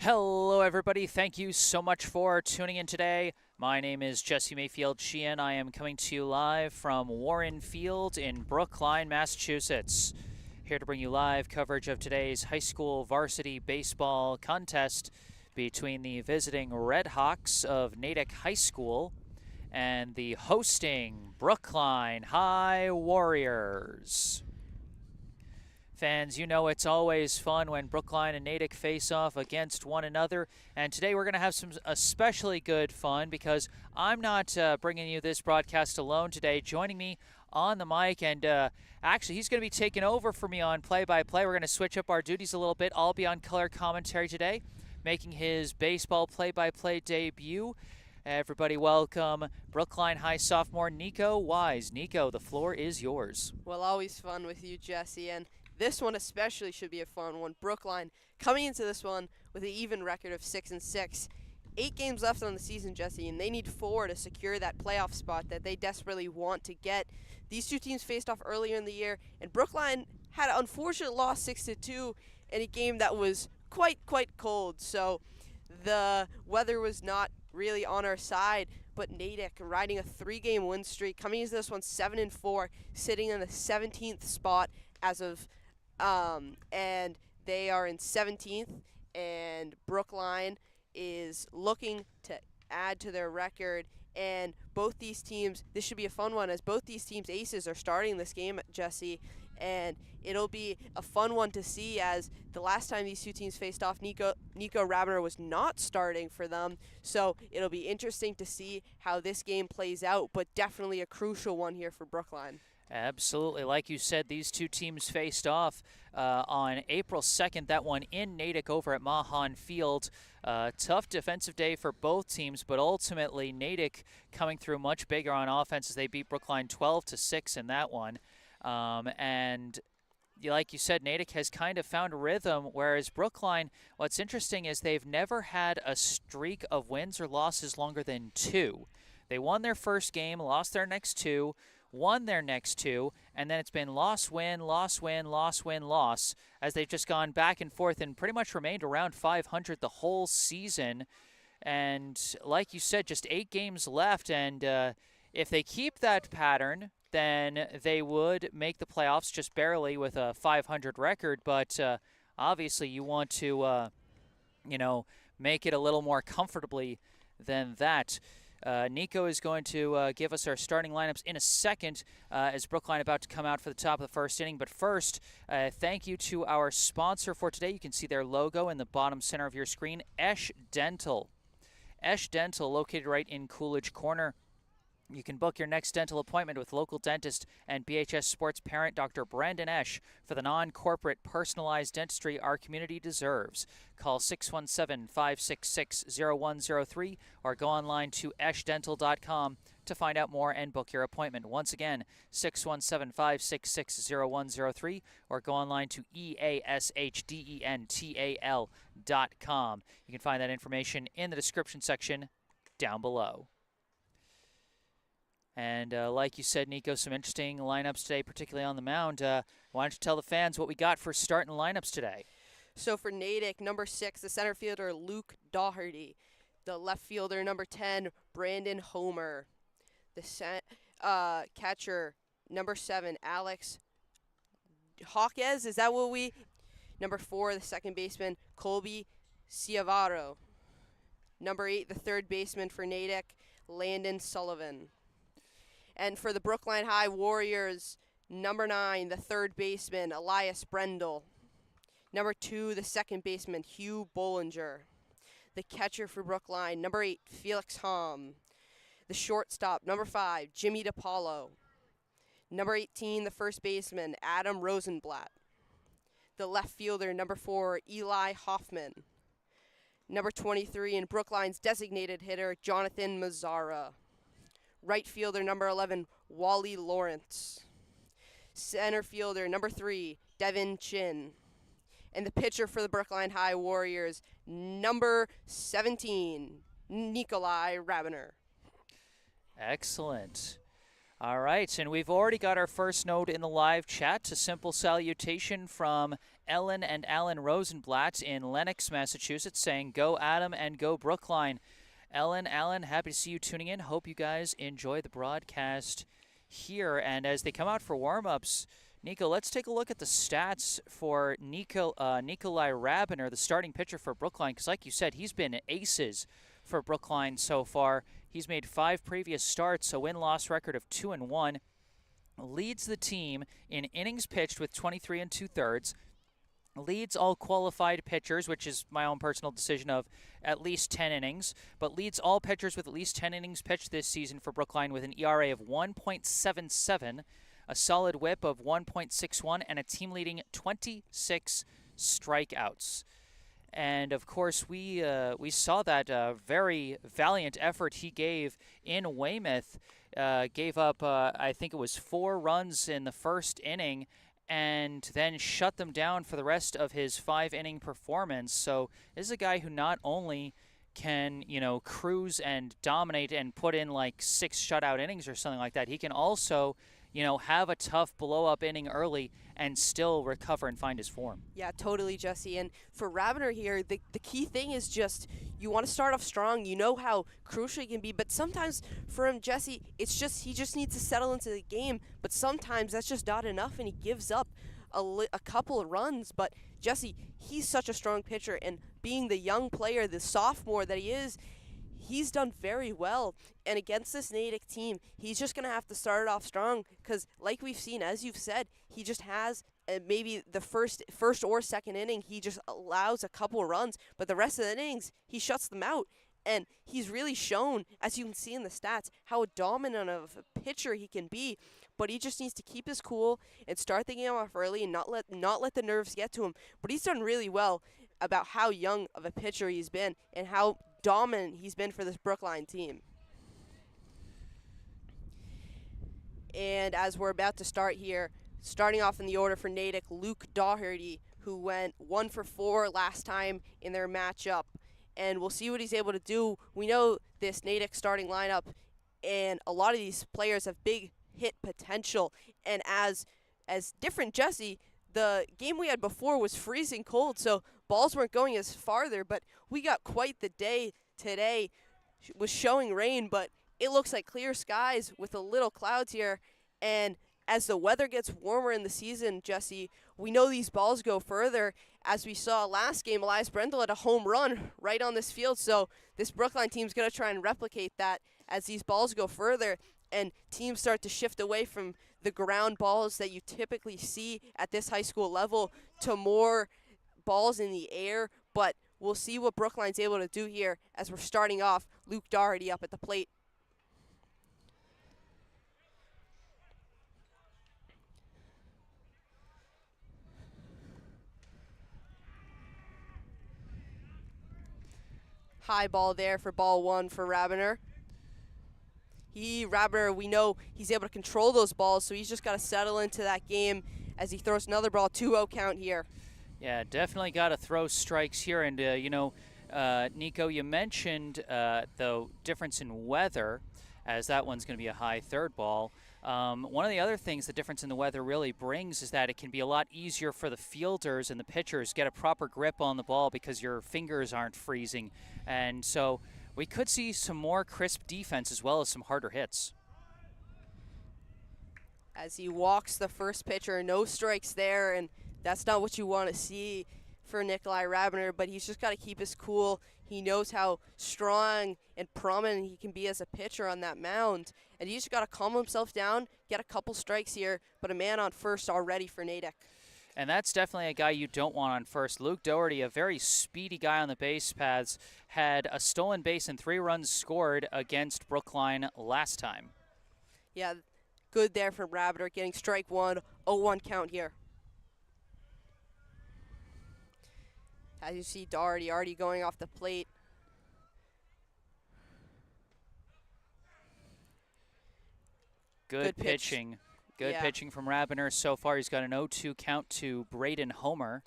Hello, everybody. Thank you so much for tuning in today. My name is Jesse Mayfield-Sheehan. I am coming to you live from Warren Field in Brookline, Massachusetts. Here to bring you live coverage of today's high school varsity baseball contest between the visiting Red Hawks of Natick High School and the hosting Brookline High Warriors. Fans, you know it's always fun when Brookline and Natick face off against one another, and today we're going to have some especially good fun because I'm not bringing you this broadcast alone today. Joining me on the mic, and actually he's going to be taking over for me on play-by-play. We're going to switch up our duties a little bit. I'll be on color commentary today, making his baseball play-by-play debut. Everybody welcome Brookline High sophomore Nico Wise. Nico, the floor is yours. Well, always fun with you, Jesse, and this one especially should be a fun one. Brookline coming into this one with an even record of 6-6. 8 games left on the season, Jesse, and they need 4 to secure that playoff spot that they desperately want to get. These two teams faced off earlier in the year, and Brookline had an unfortunate loss 6-2 in a game that was quite cold. So the weather was not really on our side, but Natick riding a 3-game win streak, coming into this one 7-4, sitting in the 17th spot as of and they are in 17th, and Brookline is looking to add to their record. And both these teams, this should be a fun one, as both these teams' aces are starting this game, Jesse, and it'll be a fun one to see, as the last time these two teams faced off, Nico Rabiner was not starting for them, so it'll be interesting to see how this game plays out, but definitely a crucial one here for Brookline. Absolutely. Like you said, these two teams faced off on April 2nd, that one in Natick over at Mahan Field. Tough defensive day for both teams, but ultimately Natick coming through much bigger on offense as they beat Brookline 12-6 in that one. And like you said, Natick has kind of found a rhythm, whereas Brookline, what's interesting is they've never had a streak of wins or losses longer than 2. They won their first game, lost their next 2, won their next 2, and then it's been loss, win, loss, win, loss, win, loss, as they've just gone back and forth and pretty much remained around 500 the whole season. And like you said, just 8 games left, and if they keep that pattern, then they would make the playoffs just barely with a 500 record. But obviously you want to, make it a little more comfortably than that. Nico is going to give us our starting lineups in a second as Brookline about to come out for the top of the first inning. But first, thank you to our sponsor for today. You can see their logo in the bottom center of your screen, Esch Dental. Esch Dental, located right in Coolidge Corner. You can book your next dental appointment with local dentist and BHS Sports parent Dr. Brandon Esch for the non-corporate personalized dentistry our community deserves. Call 617-566-0103 or go online to eschdental.com to find out more and book your appointment. Once again, 617-566-0103 or go online to easchdental.com. You can find that information in the description section down below. And like you said, Nico, some interesting lineups today, particularly on the mound. Why don't you tell the fans what we got for starting lineups today? So for Natick, number 6, the center fielder, Luke Doherty. The left fielder, number 10, Brandon Homer. The catcher, number 7, Alex Hawkes. Is that what we... Number 4, the second baseman, Colby Ciavaro. Number 8, the third baseman for Natick, Landon Sullivan. And for the Brookline High Warriors, number 9, the third baseman, Elias Brendel. Number 2, the second baseman, Hugh Bollinger. The catcher for Brookline, number 8, Felix Hom. The shortstop, number 5, Jimmy DePaulo. Number 18, the first baseman, Adam Rosenblatt. The left fielder, number 4, Eli Hoffman. Number 23, in Brookline's designated hitter, Jonathan Mazzara. Right fielder, number 11, Wally Lawrence. Center fielder, number 3, Devin Chin. And the pitcher for the Brookline High Warriors, number 17, Nikolai Rabiner. Excellent. All right, and we've already got our first note in the live chat. A simple salutation from Ellen and Alan Rosenblatt in Lenox, Massachusetts, saying, "Go Adam and go Brookline." Ellen, Alan, happy to see you tuning in. Hope you guys enjoy the broadcast here. And as they come out for warm-ups, Nico, let's take a look at the stats for Nikolai Rabiner, the starting pitcher for Brookline, because like you said, he's been aces for Brookline so far. He's made 5 previous starts, a win-loss record of 2-1, leads the team in innings pitched with 23 2/3, leads all qualified pitchers, which is my own personal decision of at least 10 innings, but leads all pitchers with at least 10 innings pitched this season for Brookline with an ERA of 1.77, a solid whip of 1.61, and a team-leading 26 strikeouts. And of course, we saw that very valiant effort he gave in Weymouth. Gave up, I think it was 4 runs in the first inning, and then shut them down for the rest of his 5-inning performance. So this is a guy who not only can, cruise and dominate and put in like 6 shutout innings or something like that, he can also, have a tough blow-up inning early and still recover and find his form. Yeah, totally, Jesse. And for Rabiner here, the key thing is just you want to start off strong. You know how crucial he can be, but sometimes for him, Jesse, it's just he just needs to settle into the game. But sometimes that's just not enough, and he gives up a couple of runs. But Jesse, he's such a strong pitcher, and being the young player, the sophomore that he is, he's done very well. And against this Natick team, he's just going to have to start it off strong because, like we've seen, as you've said, he just has maybe the first or second inning, he just allows a couple runs. But the rest of the innings, he shuts them out. And he's really shown, as you can see in the stats, how dominant of a pitcher he can be. But he just needs to keep his cool and start the game off early and not let the nerves get to him. But he's done really well about how young of a pitcher he's been and how dominant he's been for this Brookline team. And as we're about to start here, starting off in the order for Natick, Luke Daugherty, who went 1 for 4 last time in their matchup. And we'll see what he's able to do. We know this Natick starting lineup, and a lot of these players have big hit potential. And as different, Jesse, the game we had before was freezing cold, so balls weren't going as farther, but we got quite the day today. It was showing rain, but it looks like clear skies with a little clouds here. And as the weather gets warmer in the season, Jesse, we know these balls go further. As we saw last game, Elias Brendel had a home run right on this field, so this Brookline team's going to try and replicate that as these balls go further and teams start to shift away from the ground balls that you typically see at this high school level to more balls in the air. But we'll see what Brookline's able to do here as we're starting off. Luke Daugherty up at the plate. High ball there for ball 1 for Rabiner. Rabiner, we know he's able to control those balls, so he's just got to settle into that game as he throws another ball. 2-0 count here. Yeah, definitely got to throw strikes here. And, Nico, you mentioned the difference in weather, as that one's going to be a high third ball. One of the other things the difference in the weather really brings is that it can be a lot easier for the fielders and the pitchers get a proper grip on the ball because your fingers aren't freezing. And so we could see some more crisp defense as well as some harder hits. As he walks the first pitcher, no strikes there, and that's not what you want to see for Nikolai Rabiner, but he's just got to keep his cool. He knows how strong and prominent he can be as a pitcher on that mound, and he's just got to calm himself down, get a couple strikes here, but a man on first already for Natick. And that's definitely a guy you don't want on first. Luke Daugherty, a very speedy guy on the base paths, had a stolen base and 3 runs scored against Brookline last time. Yeah, good there from Rabiner, getting strike 1, 0-1 count here. As you see, Daugherty already going off the plate. Good pitching. Good pitching from Rabiner so far. He's got an 0-2 count to Braden Homer.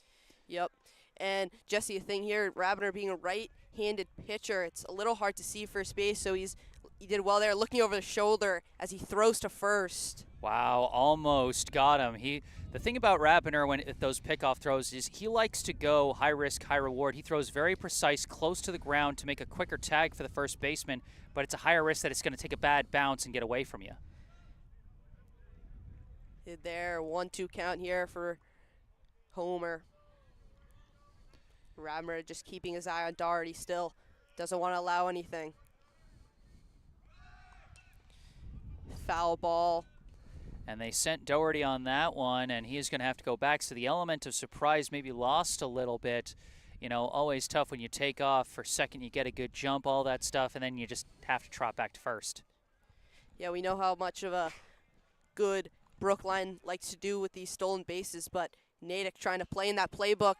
Yep. And Jesse, the thing here, Rabiner being a right-handed pitcher, it's a little hard to see first base, so he's He did well there, looking over the shoulder as he throws to first. Wow, almost got him. The thing about Rabiner when those pickoff throws is he likes to go high risk, high reward. He throws very precise, close to the ground to make a quicker tag for the first baseman, but it's a higher risk that it's going to take a bad bounce and get away from you. Did there, 1-2 count here for Homer. Rabiner just keeping his eye on Doherty still. Doesn't want to allow anything. Foul ball. And they sent Doherty on that one, and he's going to have to go back. So the element of surprise maybe lost a little bit. You know, always tough when you take off for second, you get a good jump, all that stuff, and then you just have to trot back to first. Yeah, we know how much of a good Brookline likes to do with these stolen bases, but Natick trying to play in that playbook.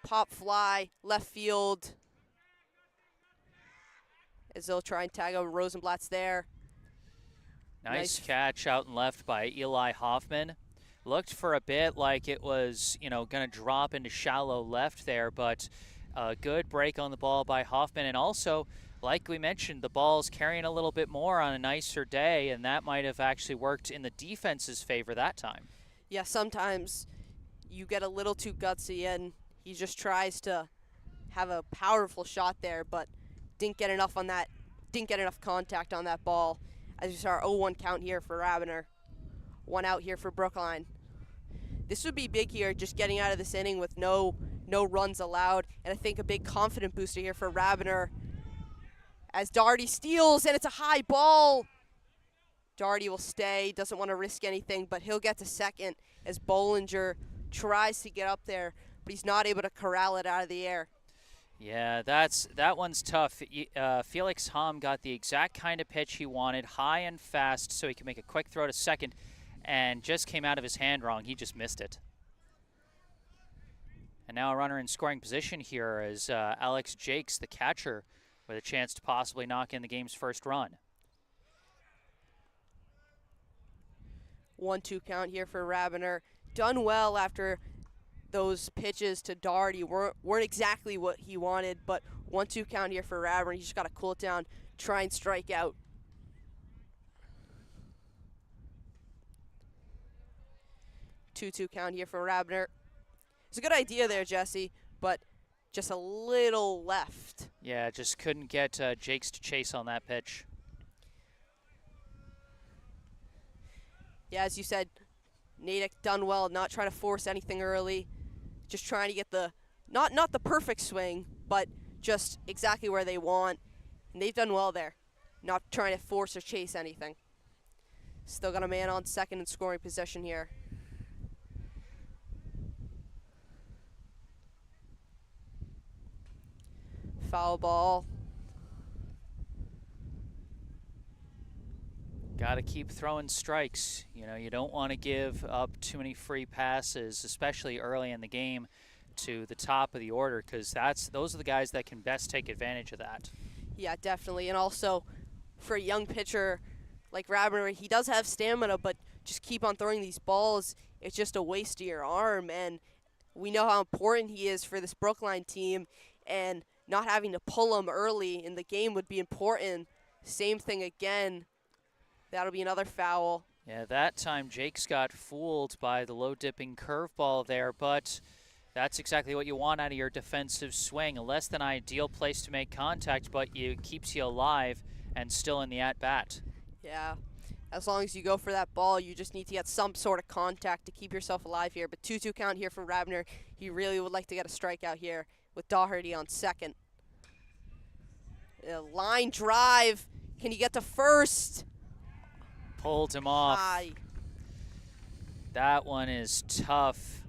Pop fly, left field. As they'll try and tag over Rosenblatt's there. Nice catch out and left by Eli Hoffman. Looked for a bit like it was, you know, going to drop into shallow left there, but a good break on the ball by Hoffman. And also, like we mentioned, the ball's carrying a little bit more on a nicer day, and that might have actually worked in the defense's favor that time. Yeah, sometimes you get a little too gutsy, and he just tries to have a powerful shot there, but didn't get enough on that, didn't get enough contact on that ball. As you saw, our 0-1 count here for Rabiner. 1 out here for Brookline. This would be big here, just getting out of this inning with no runs allowed. And I think a big confident booster here for Rabiner. As Doherty steals, and it's a high ball. Doherty will stay, doesn't want to risk anything, but he'll get to second as Bollinger tries to get up there, but he's not able to corral it out of the air. Yeah, that one's tough. Felix Hamm got the exact kind of pitch he wanted, high and fast, so he could make a quick throw to second, and just came out of his hand wrong. He just missed it. And now a runner in scoring position here is Alex Jakes, the catcher, with a chance to possibly knock in the game's first run. 1-2 count here for Rabiner. Done well after those pitches to Doherty weren't exactly what he wanted, but 1-2 count here for Rabiner. He just got to cool it down, try and strike out. Two count here for Rabiner. It's a good idea there, Jesse, but just a little left. Yeah, just couldn't get Jakes to chase on that pitch. Yeah, as you said, Natick done well, not trying to force anything early. Just trying to get the, not the perfect swing, but just exactly where they want. And they've done well there. Not trying to force or chase anything. Still got a man on second in scoring position here. Foul ball. Got to keep throwing strikes. You know, you don't want to give up too many free passes, especially early in the game, to the top of the order, because those are the guys that can best take advantage of that. Yeah, definitely. And also, for a young pitcher like Rabiner, he does have stamina, but just keep on throwing these balls. It's just a waste of your arm, and we know how important he is for this Brookline team, and not having to pull him early in the game would be important. Same thing again. That'll be another foul. Yeah, that time Jakes got fooled by the low-dipping curveball there, but that's exactly what you want out of your defensive swing. A less than ideal place to make contact, but it keeps you alive and still in the at-bat. Yeah, as long as you go for that ball, you just need to get some sort of contact to keep yourself alive here. But 2-2 count here for Rabiner. He really would like to get a strikeout here with Doherty on second. A line drive. Can he get to first? Pulled him off. High. That one is tough.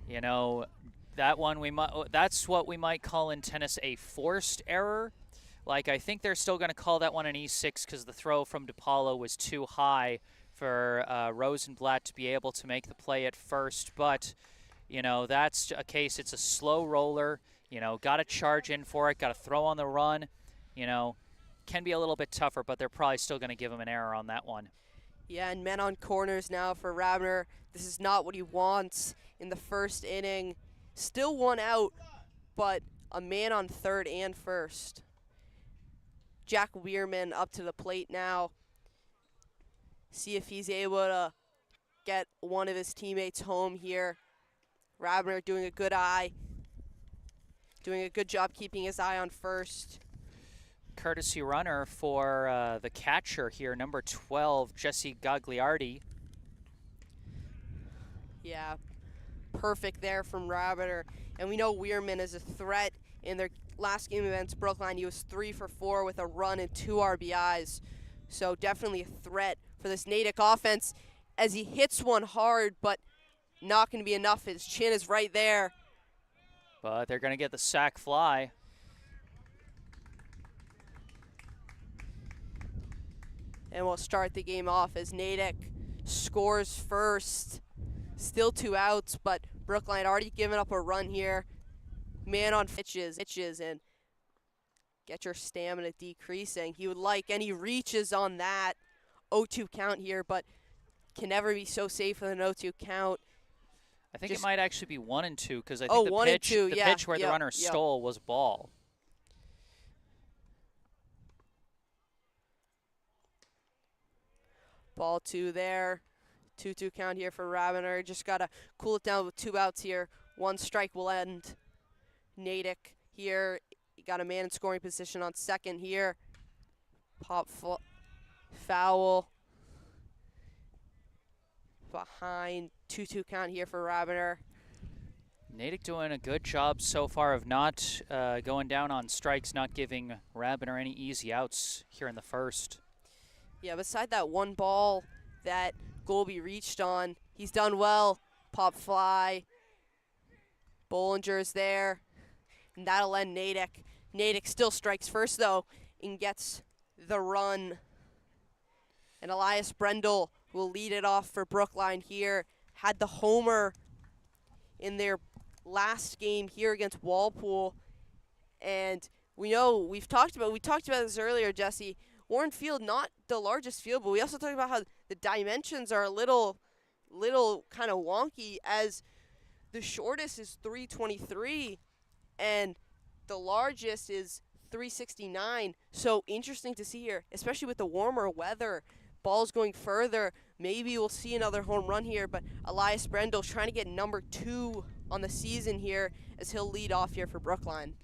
You know, that one that's what we might call in tennis a forced error. Like, I think they're still going to call that one an E6 because the throw from DiPaolo was too high for Rosenblatt to be able to make the play at first. But, you know, that's a case. It's a slow roller. You know, got to charge in for it. Got to throw on the run. You know, can be a little bit tougher, but they're probably still going to give him an error on that one. Yeah, and men on corners now for Rabiner. This is not what he wants in the first inning. Still 1 out, but a man on third and first. Jack Weirman up to the plate now. See if he's able to get one of his teammates home here. Rabner doing a good job keeping his eye on first. Courtesy runner for the catcher here, number 12, Jesse Gagliardi. Yeah, perfect there from Rabner. And we know Weirman is a threat in their last game against Brookline. He was 3 for 4 with a run and 2 RBIs. So definitely a threat for this Natick offense as he hits one hard, but not going to be enough. His chin is right there. But they're going to get the sac fly. And we'll start the game off as Natick scores first. Still 2 outs, but Brookline already given up a run here. Man on pitches, and get your stamina decreasing. He would like any reaches on that 0-2 count here, but can never be so safe with an 0-2 count. I think it might actually be 1 and 2 because I Oh, think 1 and 2, the pitch where the runner stole was ball. Ball 2 there. 2-2 count here for Rabiner. Just got to cool it down with 2 outs here. 1 strike will end. Natick here. He got a man in scoring position on second here. Pop foul. Behind. 2-2 count here for Rabiner. Natick doing a good job so far of not going down on strikes, not giving Rabiner any easy outs here in the first. Yeah, beside that one ball that Golby reached on, he's done well. Pop fly. Bollinger's there. And that'll end Natick. Natick still strikes first, though, and gets the run. And Elias Brendel will lead it off for Brookline here. Had the homer in their last game here against Walpole. And we know we talked about this earlier, Jesse. Warren Field, not the largest field, but we also talked about how the dimensions are a little kind of wonky, as the shortest is 323 and the largest is 369. So interesting to see here, especially with the warmer weather. Ball's going further. Maybe we'll see another home run here, but Elias Brendel trying to get number 2 on the season here as he'll lead off here for Brookline.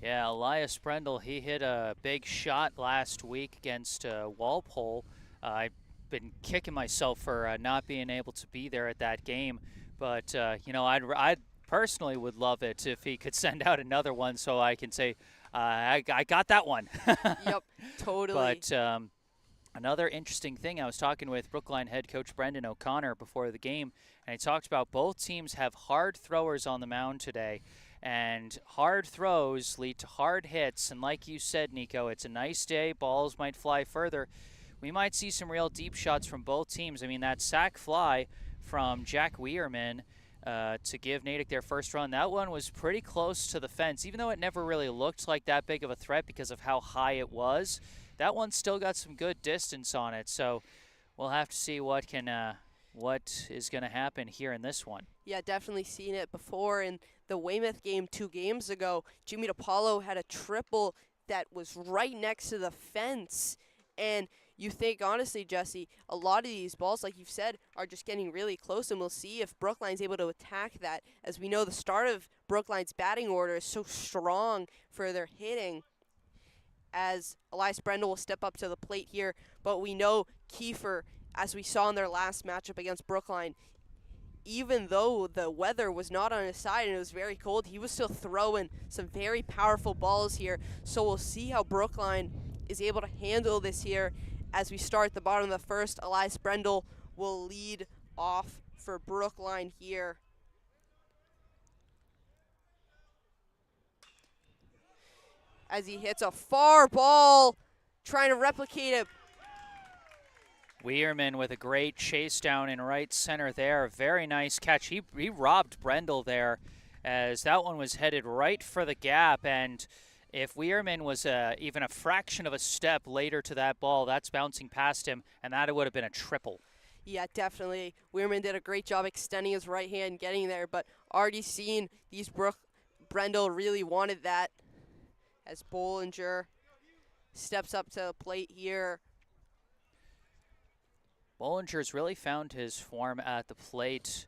Yeah, Elias Brendel, he hit a big shot last week against Walpole. I've been kicking myself for not being able to be there at that game, but you know, I'd personally would love it if he could send out another one so I can say I got that one. Yep, totally. But another interesting thing, I was talking with Brookline head coach Brendan O'Connor before the game, and he talked about both teams have hard throwers on the mound today. And hard throws lead to hard hits. And like you said, Nico, it's a nice day. Balls might fly further. We might see some real deep shots from both teams. I mean, that sac fly from Jack Weirman to give Natick their first run, that one was pretty close to the fence. Even though it never really looked like that big of a threat because of how high it was, that one still got some good distance on it. So we'll have to see what is going to happen here in this one. Yeah, definitely seen it before in the Weymouth game 2 games ago. Jimmy DiPaolo had a triple that was right next to the fence. And you think, honestly, Jesse, a lot of these balls, like you've said, are just getting really close, and we'll see if Brookline's able to attack that. As we know, the start of Brookline's batting order is so strong for their hitting, as Elias Brendel will step up to the plate here. But we know Kiefer, as we saw in their last matchup against Brookline, even though the weather was not on his side and it was very cold, he was still throwing some very powerful balls here. So we'll see how Brookline is able to handle this here as we start at the bottom of the first. Elias Brendel will lead off for Brookline here. As he hits a far ball, trying to replicate it. Weirman with a great chase down in right center there. Very nice catch. He robbed Brendel there, as that one was headed right for the gap. And if Weirman was even a fraction of a step later to that ball, that's bouncing past him, and that would have been a triple. Yeah, definitely. Weirman did a great job extending his right hand, getting there, but already seen these Brendel really wanted that, as Bollinger steps up to the plate here. Bollinger's really found his form at the plate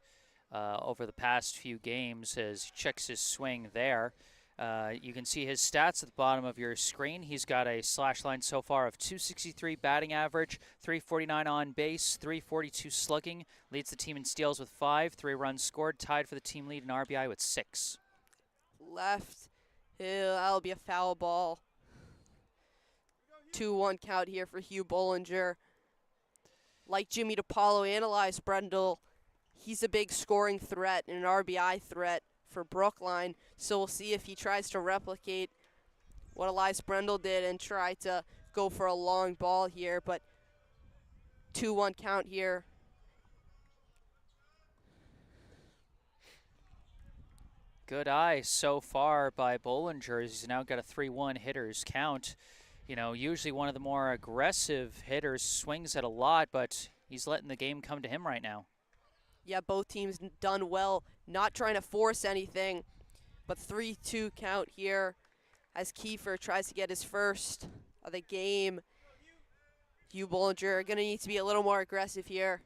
over the past few games as he checks his swing there. You can see his stats at the bottom of your screen. He's got a slash line so far of .263 batting average, .349 on base, .342 slugging. Leads the team in steals with 5, 3 runs scored, tied for the team lead in RBI with 6. Left. That'll be a foul ball. 2-1 count here for Hugh Bollinger. Like Jimmy DePaulo analyzed Brendel, he's a big scoring threat and an RBI threat for Brookline. So we'll see if he tries to replicate what Elias Brendel did and try to go for a long ball here. But 2-1 count here. Good eye so far by Bollinger. He's now got a 3-1 hitters count. You know, usually one of the more aggressive hitters, swings at a lot, but he's letting the game come to him right now. Yeah, both teams done well, not trying to force anything, but 3-2 count here as Kiefer tries to get his first of the game. Hugh Bollinger going to need to be a little more aggressive here.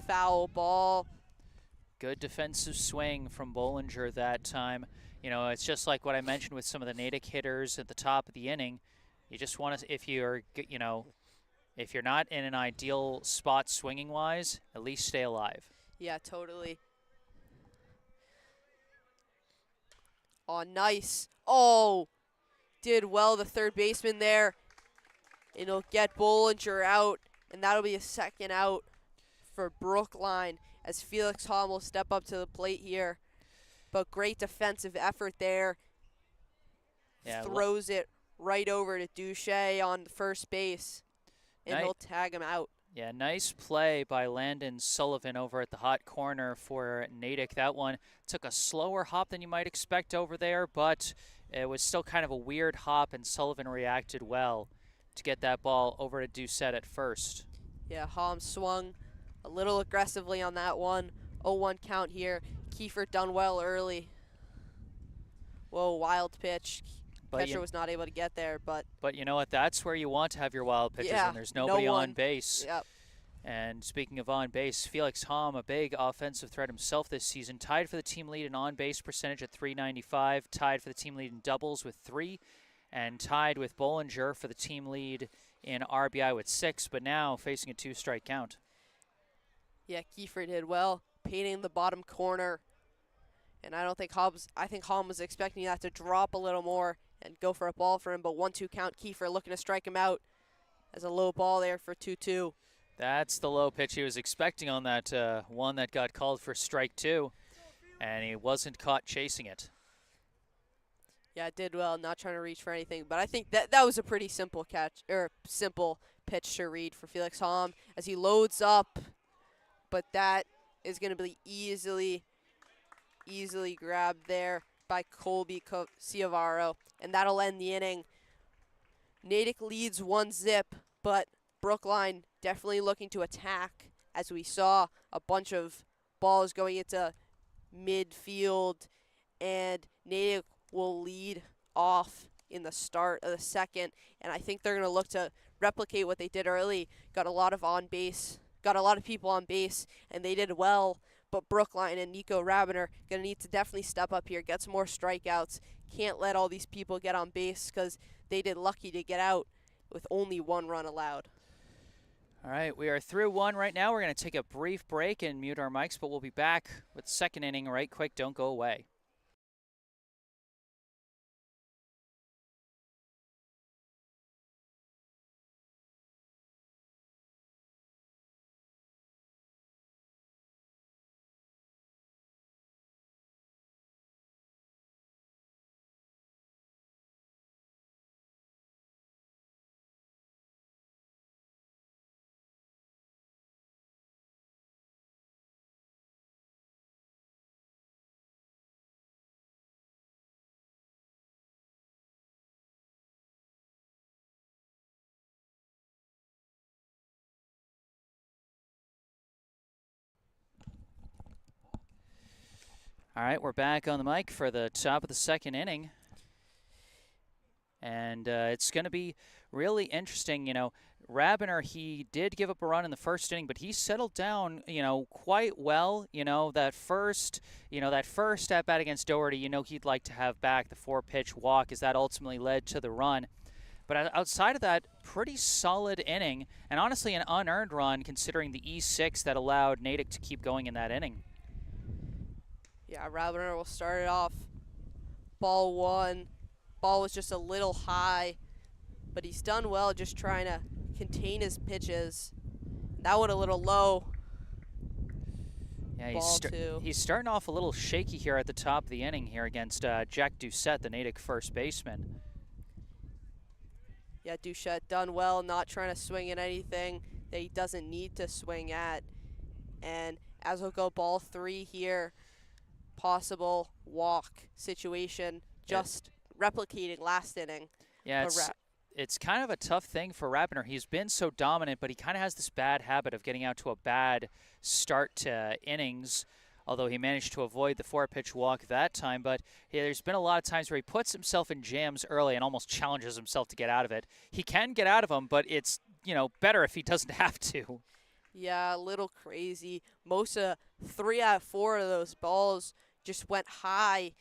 Foul ball. Good defensive swing from Bollinger that time. You know, it's just like what I mentioned with some of the Natick hitters at the top of the inning. You just want to, if you're not in an ideal spot swinging wise, at least stay alive. Yeah, totally. Oh, nice. Oh, did well the third baseman there. It'll get Bollinger out, and that'll be a second out for Brookline as Felix Hom will step up to the plate here. But great defensive effort there. Yeah, throws it right over to Duche on first base, and he'll tag him out. Yeah, nice play by Landon Sullivan over at the hot corner for Natick. That one took a slower hop than you might expect over there, but it was still kind of a weird hop, and Sullivan reacted well to get that ball over to Doucette at first. Yeah, Hom swung a little aggressively on that one. 0-1 count here. Kiefer done well early. Whoa, wild pitch. Catcher was not able to get there, but you know what? That's where you want to have your wild pitches when there's nobody on base. Yep. And speaking of on base, Felix Hom, a big offensive threat himself this season, tied for the team lead in on base percentage at .395, tied for the team lead in doubles with 3, and tied with Bollinger for the team lead in RBI with 6, but now facing a 2-strike count. Yeah, Kiefer did well, painting the bottom corner. And I think Hom was expecting that to drop a little more and go for a ball for him, but 1-2 count. Kiefer looking to strike him out as a low ball there for 2-2. That's the low pitch he was expecting on that one that got called for strike 2, and he wasn't caught chasing it. Yeah, it did well, not trying to reach for anything, but I think that was a pretty simple catch, or simple pitch to read for Felix Hom as he loads up, but that is going to be easily grabbed there by Colby Ciavaro, and that'll end the inning. Natick leads 1-0, but Brookline definitely looking to attack, as we saw a bunch of balls going into midfield, and Natick will lead off in the start of the second, and I think they're going to look to replicate what they did early. Got a lot of people on base, and they did well. But Brookline and Nico Rabiner going to need to definitely step up here, get some more strikeouts. Can't let all these people get on base because they did lucky to get out with only 1 run allowed. All right, we are through 1 right now. We're going to take a brief break and mute our mics, but we'll be back with the second inning right quick. Don't go away. All right, we're back on the mic for the top of the second inning. And it's going to be really interesting. Rabiner, he did give up a run in the first inning, but he settled down, quite well. That first at bat against Doherty, he'd like to have back the 4-pitch walk, as that ultimately led to the run. But outside of that, pretty solid inning, and honestly an unearned run considering the E6 that allowed Natick to keep going in that inning. Yeah, Rabiner will start it off. Ball 1. Ball was just a little high, but he's done well just trying to contain his pitches. That one a little low. Yeah, Ball 2. He's starting off a little shaky here at the top of the inning here against Jack Doucette, the Natick first baseman. Yeah, Doucette done well, not trying to swing at anything that he doesn't need to swing at. And as we'll go ball 3 here, possible walk situation, just replicating last inning. Yeah, it's kind of a tough thing for Rabiner. He's been so dominant, but he kind of has this bad habit of getting out to a bad start to innings, although he managed to avoid the 4-pitch walk that time. But there's been a lot of times where he puts himself in jams early and almost challenges himself to get out of it. He can get out of them, but it's, better if he doesn't have to. Yeah, a little crazy. Most of 3 out of 4 of those balls just went high,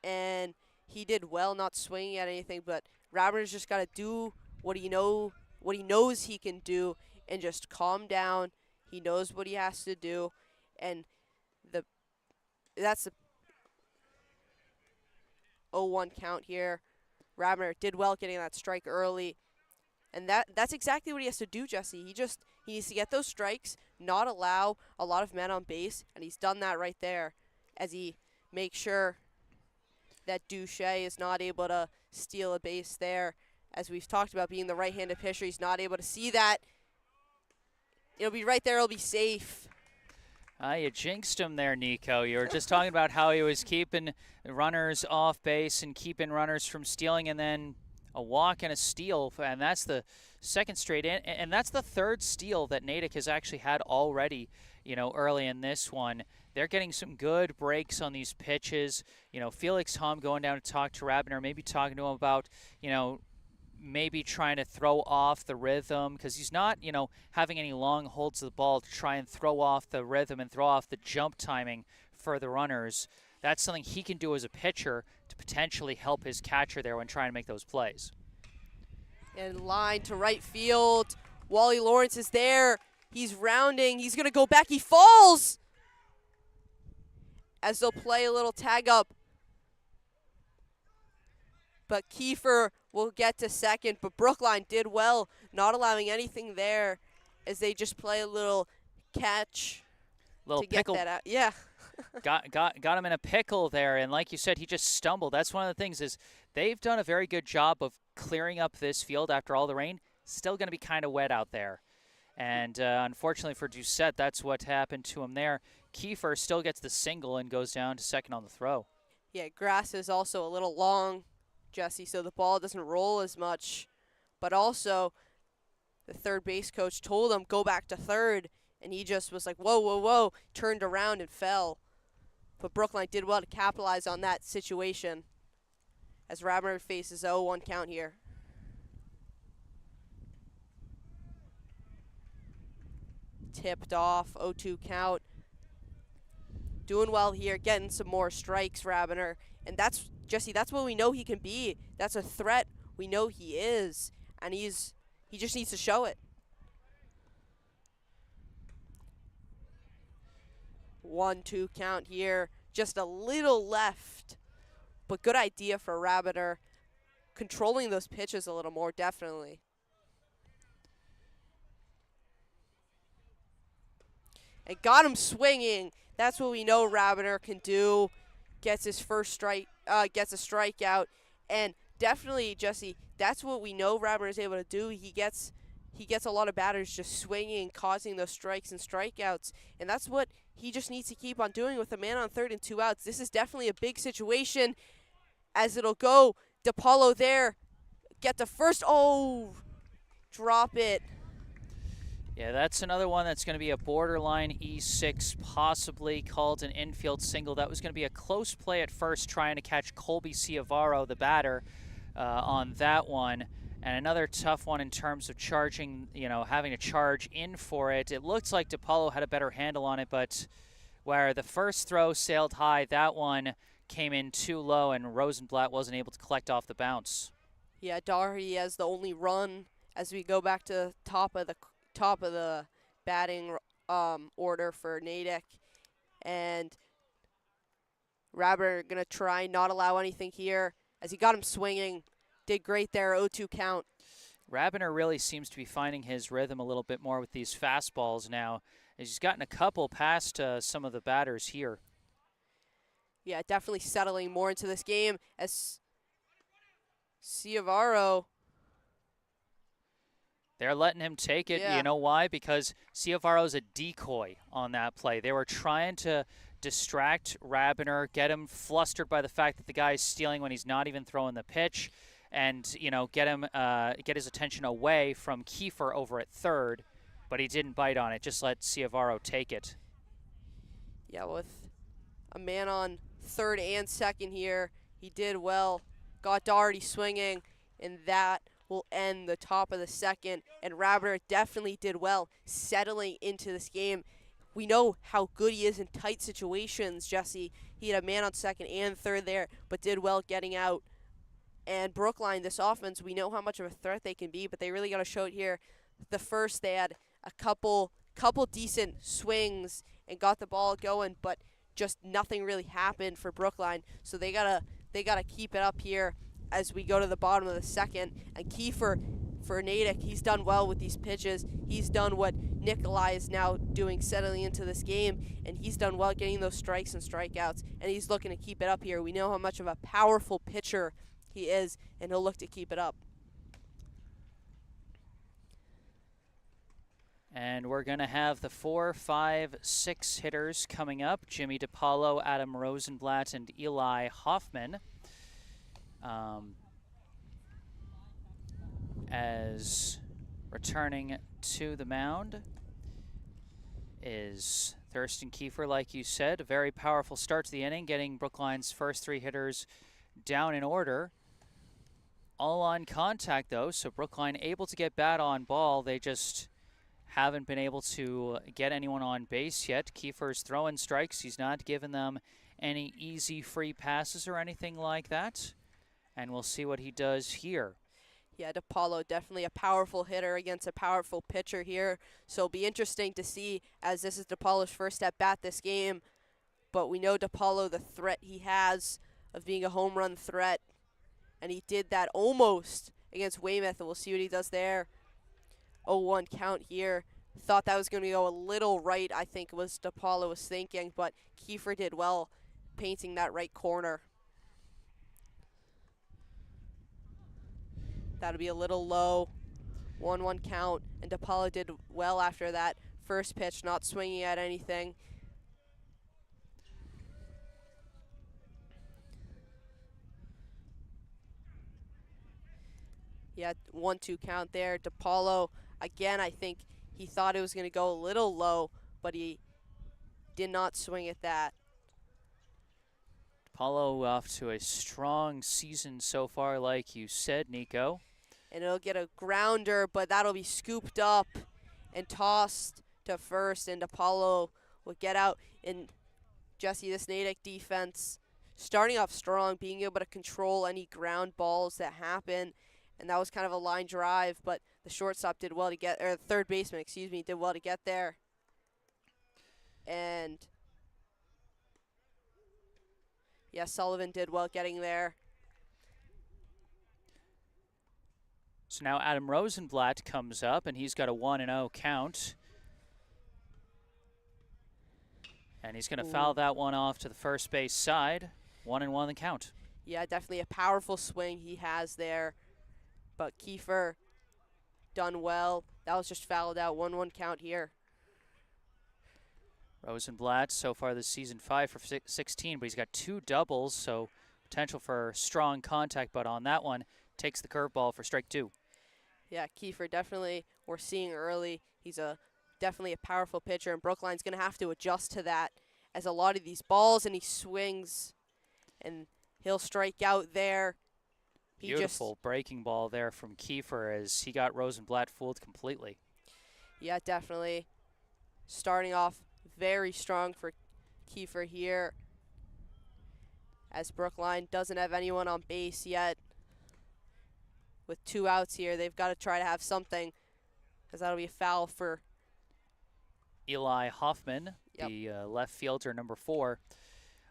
and he did well not swinging at anything, but Rabiner's just got to do what he knows he can do and just calm down. He knows what he has to do, and that's the 0-1 count here. Rabiner did well getting that strike early, and that's exactly what he has to do, Jesse. He needs to get those strikes, not allow a lot of men on base, and he's done that right there as he makes sure that Doucette is not able to steal a base there. As we've talked about being the right-handed pitcher, he's not able to see that. It'll be right there. It'll be safe. You jinxed him there, Nico. You were just talking about how he was keeping runners off base and keeping runners from stealing, and then a walk and a steal, and that's the second straight in, and that's the third steal that Natick has actually had already, early in this one. They're getting some good breaks on these pitches. Felix Hom going down to talk to Rabiner, maybe talking to him about, maybe trying to throw off the rhythm, because he's not, having any long holds of the ball to try and throw off the rhythm and throw off the jump timing for the runners. That's something he can do as a pitcher to potentially help his catcher there when trying to make those plays. And line to right field. Wally Lawrence is there. He's rounding. He's going to go back. He falls! As they'll play a little tag up. But Kiefer will get to second. But Brookline did well, not allowing anything there as they just play a little catch to pickle. Get that out. Yeah. got him in a pickle there, and like you said, he just stumbled. That's one of the things is they've done a very good job of clearing up this field after all the rain. Still going to be kind of wet out there. And unfortunately for Doucette, that's what happened to him there. Kiefer still gets the single and goes down to second on the throw. Yeah, grass is also a little long, Jesse, so the ball doesn't roll as much. But also, the third base coach told him, go back to third, and he just was like, whoa, whoa, whoa, turned around and fell. But Brookline did well to capitalize on that situation as Rabiner faces 0-1 count here. Tipped off, 0-2 count. Doing well here, getting some more strikes, Rabiner. And that's, Jesse, that's what we know he can be. That's a threat we know he is. And he just needs to show it. 1-2 count here. Just a little left. But good idea for Rabiner. Controlling those pitches a little more, definitely. And got him swinging. That's what we know Rabiner can do. Gets his first strike, gets a strikeout. And definitely, Jesse, that's what we know Rabiner is able to do. He gets a lot of batters just swinging, causing those strikes and strikeouts. And that's what he just needs to keep on doing with a man on third and 2 outs. This is definitely a big situation as it'll go. DePaulo there. Get the first. Oh, drop it. Yeah, that's another one that's going to be a borderline E6, possibly called an infield single. That was going to be a close play at first, trying to catch Colby Ciavaro, the batter, on that one. And another tough one in terms of charging, having to charge in for it. It looks like DePaulo had a better handle on it, but where the first throw sailed high, that one came in too low, and Rosenblatt wasn't able to collect off the bounce. Yeah, Doherty has the only run as we go back to top of the batting order for Natick, and Rabber gonna try not allow anything here as he got him swinging. Did great there, 0-2 count. Rabiner really seems to be finding his rhythm a little bit more with these fastballs now. He's gotten a couple past some of the batters here. Yeah, definitely settling more into this game as Ciavaro. They're letting him take it. Yeah. You know why? Because Ciavaro's a decoy on that play. They were trying to distract Rabiner, get him flustered by the fact that the guy's stealing when he's not even throwing the pitch, and get his attention away from Kiefer over at third. But he didn't bite on it. Just let Ciavaro take it. Yeah, with a man on third and second here, he did well. Got Doherty swinging, and that will end the top of the second. And Rabiner definitely did well settling into this game. We know how good he is in tight situations, Jesse. He had a man on second and third there, but did well getting out. And Brookline, this offense, we know how much of a threat they can be, but they really got to show it here. The first, they had a couple decent swings and got the ball going, but just nothing really happened for Brookline. So they gotta keep it up here as we go to the bottom of the second. And Kiefer for Natick, he's done well with these pitches. He's done what Nikolai is now doing, settling into this game, and he's done well getting those strikes and strikeouts, and he's looking to keep it up here. We know how much of a powerful pitcher he is, and he'll look to keep it up. And we're going to have the 4, 5, 6 hitters coming up. Jimmy DePaulo, Adam Rosenblatt, and Eli Hoffman. As returning to the mound is Thurston Kiefer, like you said. A very powerful start to the inning, getting Brookline's first 3 hitters down in order. All on contact, though, so Brookline able to get bat on ball. They just haven't been able to get anyone on base yet. Kiefer's throwing strikes. He's not given them any easy free passes or anything like that. And we'll see what he does here. Yeah, DePaulo definitely a powerful hitter against a powerful pitcher here. So it'll be interesting to see, as this is DePaulo's first at bat this game. But we know DePaulo, the threat he has of being a home run threat. And he did that almost against Weymouth, and we'll see what he does there. 0-1 count here. Thought that was going to go a little right, I think was DePaulo was thinking, but Kiefer did well painting that right corner. That'll be a little low. 1-1 count, and DePaulo did well after that first pitch, not swinging at anything. Yeah, 1-2 count there. DePaulo, again, I think he thought it was going to go a little low, but he did not swing at that. DePaulo off to a strong season so far, like you said, Nico. And it'll get a grounder, but that'll be scooped up and tossed to first, and DePaulo will get out. And Jesse, this Natick defense, starting off strong, being able to control any ground balls that happen. And that was kind of a line drive, but the shortstop did well to get, or the third baseman, did well to get there. And yeah, Sullivan did well getting there. So now Adam Rosenblatt comes up, and he's got a 1-0 count. And he's going to foul that one off to the first base side. 1-1 the count. Yeah, definitely a powerful swing he has there. But Kiefer done well. That was just fouled out. 1-1 count here. Rosenblatt so far this season 5 for 16, but he's got 2 doubles, so potential for strong contact. But on that one, takes the curveball for strike 2. Yeah, Kiefer definitely, we're seeing early, he's a definitely a powerful pitcher, and Brookline's going to have to adjust to that as a lot of these balls, and he swings, and he'll strike out there. Beautiful breaking ball there from Kiefer as he got Rosenblatt fooled completely. Yeah, definitely. Starting off very strong for Kiefer here, as Brookline doesn't have anyone on base yet. With 2 outs here, they've got to try to have something, as that'll be a foul for Eli Hoffman, the left fielder, number 4.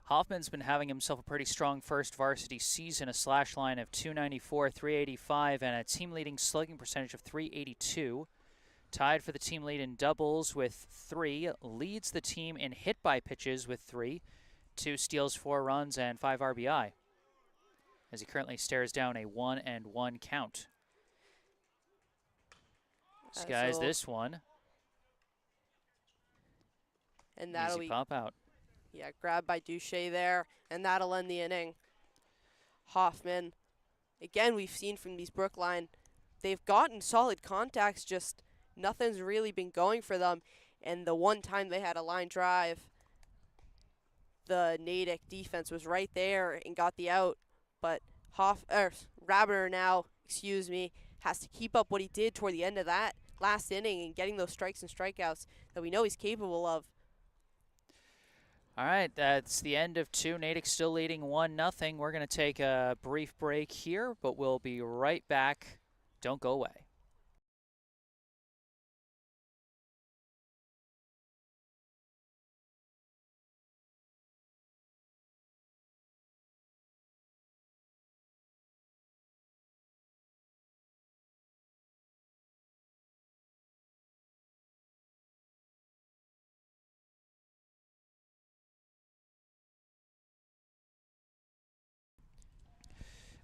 Hoffman's been having himself a pretty strong first varsity season, a slash line of .294, .385, and a team-leading slugging percentage of .382. Tied for the team lead in doubles with 3, leads the team in hit by pitches with 3, 2 steals, 4 runs, and 5 RBI, as he currently stares down a 1-1 count. Skies this one. And that'll Easy pop out. Yeah, grabbed by Duche there, and that'll end the inning. Hoffman, again, we've seen from these Brookline, they've gotten solid contacts, just nothing's really been going for them. And the one time they had a line drive, the Natick defense was right there and got the out. But Rabiner now, has to keep up what he did toward the end of that last inning and getting those strikes and strikeouts that we know he's capable of. All right, that's the end of 2. Natick still leading 1-0. We're going to take a brief break here, but we'll be right back. Don't go away.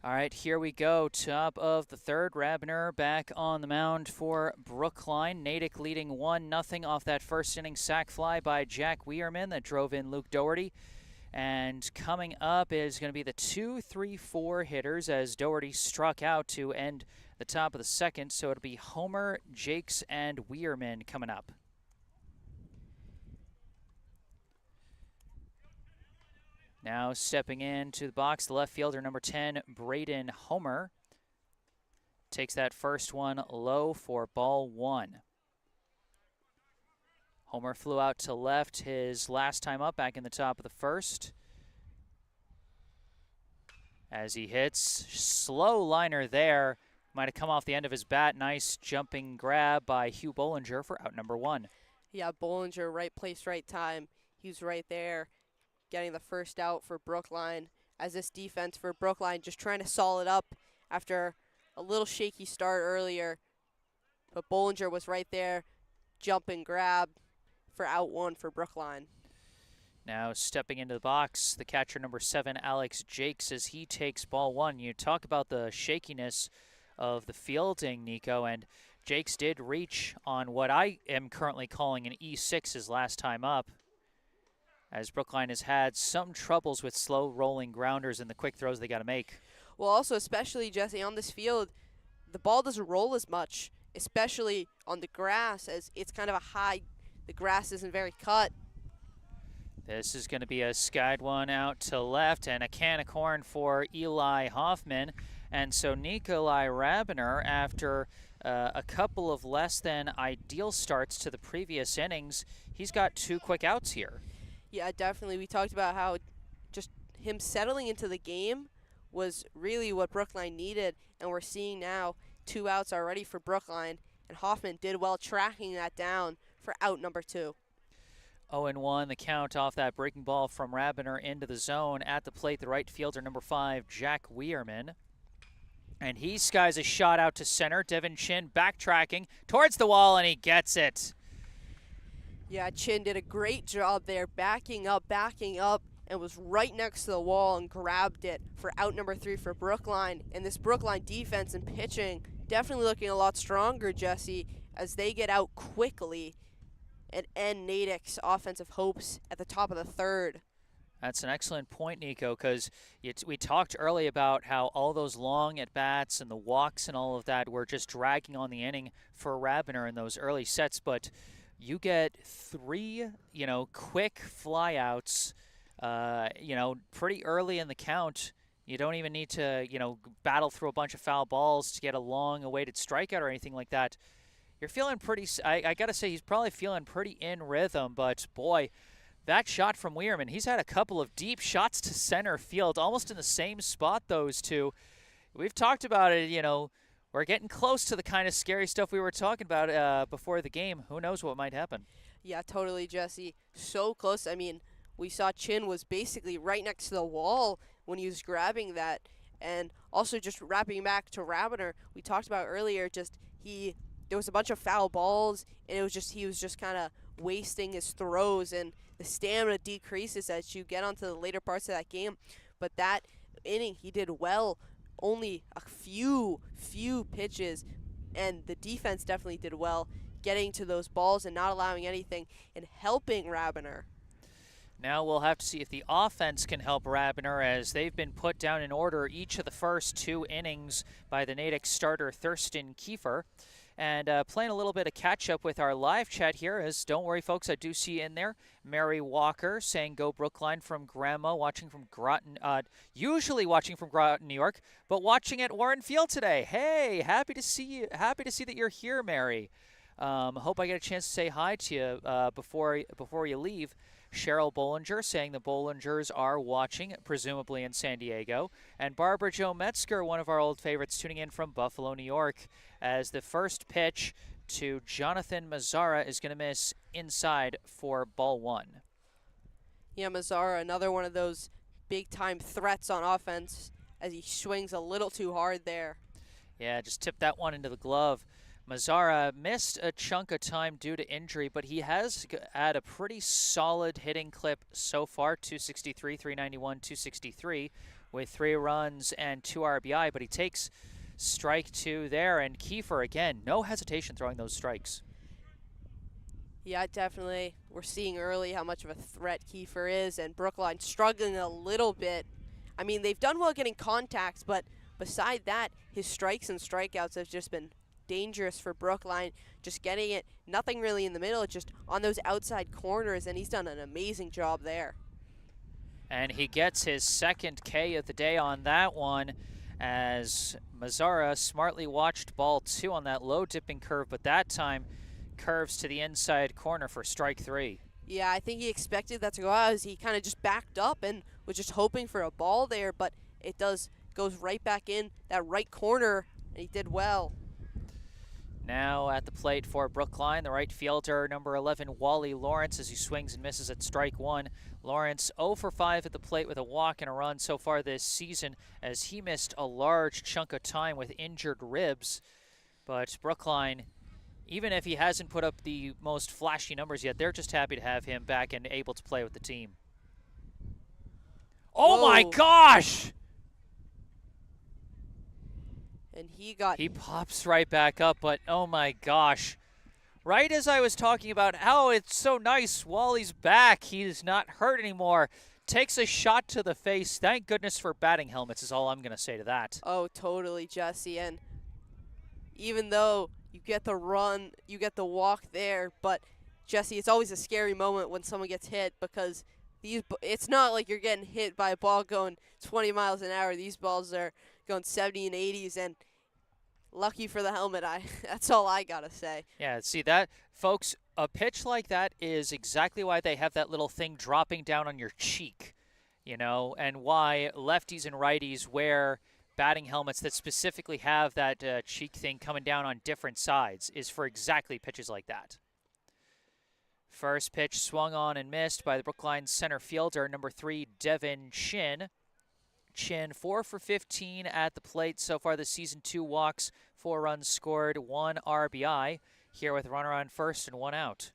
All right, here we go. Top of the 3rd. Rabiner back on the mound for Brookline. Natick leading 1-0 off that first inning sac fly by Jack Weirman that drove in Luke Doherty. And coming up is going to be the 2-3-4 hitters as Doherty struck out to end the top of the 2nd. So it'll be Homer, Jakes, and Weirman coming up. Now stepping into the box, the left fielder, number 10, Braden Homer. Takes that first one low for ball 1. Homer flew out to left his last time up back in the top of the 1st. As he hits, slow liner there. Might have come off the end of his bat. Nice jumping grab by Hugh Bollinger for out number 1. Yeah, Bollinger, right place, right time. He was right there, getting the first out for Brookline, as this defense for Brookline just trying to solid up after a little shaky start earlier. But Bollinger was right there, jump and grab for out 1 for Brookline. Now stepping into the box, the catcher, number 7, Alex Jakes, as he takes ball 1. You talk about the shakiness of the fielding, Nico, and Jakes did reach on what I am currently calling an E6 his last time up, as Brookline has had some troubles with slow rolling grounders and the quick throws they got to make. Well, also, especially, Jesse, on this field, the ball doesn't roll as much, especially on the grass, as it's kind of a high, the grass isn't very cut. This is going to be a skied one out to left and a can of corn for Eli Hoffman. And so Nikolai Rabiner, after a couple of less than ideal starts to the previous innings, he's got 2 quick outs here. Yeah, definitely. We talked about how just him settling into the game was really what Brookline needed, and we're seeing now 2 outs already for Brookline, and Hoffman did well tracking that down for out number 2. 0-1, the count off that breaking ball from Rabiner into the zone. At the plate, the right fielder, number 5, Jack Weirman. And he skies a shot out to center. Devin Chin backtracking towards the wall, and he gets it. Yeah, Chin did a great job there, backing up, and was right next to the wall and grabbed it for out number 3 for Brookline. And this Brookline defense and pitching definitely looking a lot stronger, Jesse, as they get out quickly and end Natick's offensive hopes at the top of the 3rd. That's an excellent point, Nico, because we talked early about how all those long at-bats and the walks and all of that were just dragging on the inning for Rabiner in those early sets, but you get three, quick flyouts, pretty early in the count. You don't even need to, battle through a bunch of foul balls to get a long-awaited strikeout or anything like that. You're feeling pretty. I got to say, he's probably feeling pretty in rhythm. But boy, that shot from Weirman, he's had a couple of deep shots to center field, almost in the same spot. Those two. We've talked about it. We're getting close to the kind of scary stuff we were talking about before the game. Who knows what might happen? Yeah, totally, Jesse. So close. I mean, we saw Chin was basically right next to the wall when he was grabbing that. And also just wrapping back to Rabiner, we talked about earlier, there was a bunch of foul balls, and he was just kind of wasting his throws, and the stamina decreases as you get onto the later parts of that game. But that inning, he did well. Only a few pitches, and the defense definitely did well, getting to those balls and not allowing anything and helping Rabiner. Now we'll have to see if the offense can help Rabiner, as they've been put down in order each of the first 2 innings by the Natick starter Thurston Kiefer. And playing a little bit of catch-up with our live chat here, as don't worry, folks, I do see in there Mary Walker saying go Brookline from Grandma, watching from Groton, usually watching from Groton, New York, but watching at Warren Field today. Hey, happy to see you. Happy to see that you're here, Mary. Hope I get a chance to say hi to you before you leave. Cheryl Bollinger saying the Bollingers are watching, presumably in San Diego. And Barbara Jo Metzger, one of our old favorites, tuning in from Buffalo, New York, as the first pitch to Jonathan Mazzara is going to miss inside for ball 1. Yeah, Mazzara, another one of those big-time threats on offense as he swings a little too hard there. Yeah, just tipped that one into the glove. Mazzara missed a chunk of time due to injury, but he has had a pretty solid hitting clip so far, 263, 391, 263, with 3 runs and 2 RBI, but he takes strike 2 there, and Kiefer, again, no hesitation throwing those strikes. Yeah, definitely. We're seeing early how much of a threat Kiefer is, and Brookline struggling a little bit. I mean, they've done well getting contacts, but beside that, his strikes and strikeouts have just been dangerous for Brookline, just getting it, nothing really in the middle, just on those outside corners, and he's done an amazing job there. And he gets his second K of the day on that one, as Mazzara smartly watched ball 2 on that low dipping curve, but that time curves to the inside corner for strike 3. Yeah, I think he expected that to go out as he kind of just backed up and was just hoping for a ball there, but it goes right back in that right corner, and he did well. Now at the plate for Brookline, the right fielder, number 11, Wally Lawrence, as he swings and misses at strike 1. Lawrence 0 for 5 at the plate with a walk and a run so far this season, as he missed a large chunk of time with injured ribs. But Brookline, even if he hasn't put up the most flashy numbers yet, they're just happy to have him back and able to play with the team. Oh Whoa. My gosh! And he pops right back up, but oh my gosh. Right as I was talking about how it's so nice, Wally's back, he's not hurt anymore. Takes a shot to the face. Thank goodness for batting helmets is all I'm going to say to that. Oh, totally, Jesse. And even though you get the run, you get the walk there, but Jesse, it's always a scary moment when someone gets hit, because it's not like you're getting hit by a ball going 20 miles an hour. These balls are going 70 and 80s, and lucky for the helmet. That's all I gotta say. Yeah, see that, folks, a pitch like that is exactly why they have that little thing dropping down on your cheek, and why lefties and righties wear batting helmets that specifically have that cheek thing coming down on different sides, is for exactly pitches like that. First pitch swung on and missed by the Brookline center fielder, number 3, Devin Chin. Chin 4 for 15 at the plate so far this season. 2 walks, 4 runs scored, 1 RBI. Here with a runner on first and 1 out.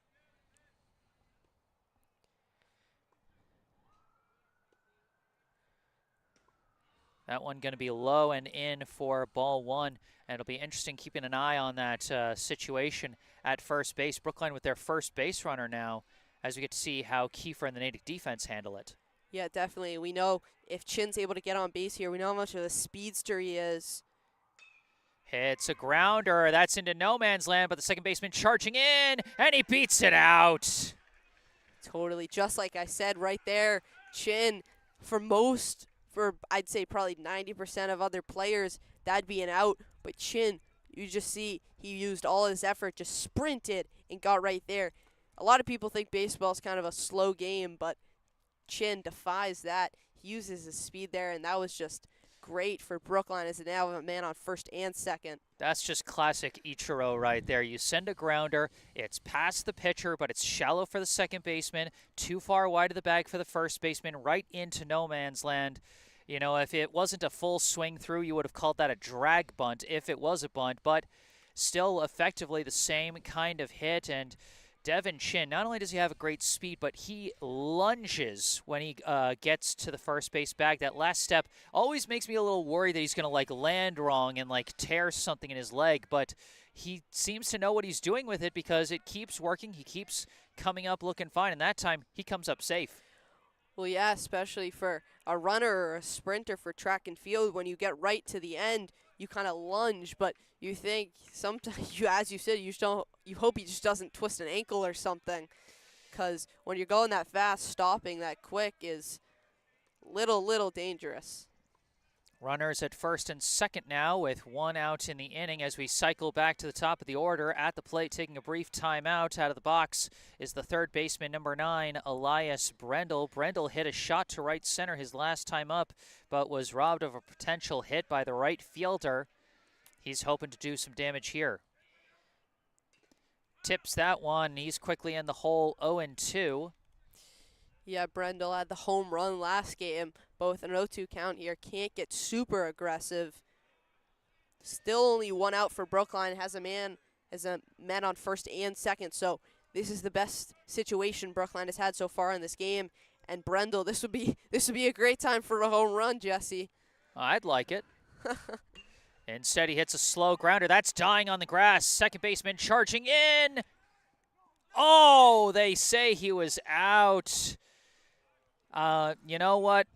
That one going to be low and in for ball 1. And it'll be interesting keeping an eye on that situation at first base. Brookline with their first base runner now, as we get to see how Kiefer and the Natick defense handle it. Yeah, definitely. We know if Chin's able to get on base here, we know how much of a speedster he is. Hits a grounder. That's into no man's land, but the second baseman charging in, and he beats it out. Totally. Just like I said right there, Chin, for I'd say probably 90% of other players, that'd be an out. But Chin, you just see he used all his effort, just sprinted and got right there. A lot of people think baseball's kind of a slow game, but Chin defies that. He uses his speed there, and that was just great for Brookline as they now have a man on first and second. That's just classic Ichiro right there. You send a grounder, it's past the pitcher, but it's shallow for the second baseman, too far wide of the bag for the first baseman, right into no man's land. You know, if it wasn't a full swing through, you would have called that a drag bunt if it was a bunt, but still effectively the same kind of hit. And Devin Chin, not only does he have a great speed, but he lunges when he gets to the first base bag. That last step always makes me a little worried that he's going to like land wrong and like tear something in his leg, but he seems to know what he's doing with it because it keeps working. He keeps coming up looking fine, and that time he comes up safe. Well, yeah, especially for a runner or a sprinter for track and field, when you get right to the end, you kind of lunge, but you think sometimes, as you said, you hope he just doesn't twist an ankle or something, because when you're going that fast, stopping that quick is little dangerous. Runners at first and second now with one out in the inning as we cycle back to the top of the order. At the plate, taking a brief timeout out of the box is the third baseman, number 9, Elias Brendel. Brendel hit a shot to right center his last time up, but was robbed of a potential hit by the right fielder. He's hoping to do some damage here. Tips that one. He's quickly in the hole, 0-2. Yeah, Brendel had the home run last game, both an 0-2 count here. Can't get super aggressive. Still only one out for Brookline. Has a man on first and second. So this is the best situation Brookline has had so far in this game. And Brendel, this would be a great time for a home run, Jesse. I'd like it. Instead, he hits a slow grounder. That's dying on the grass. Second baseman charging in. Oh, they say he was out. You know what?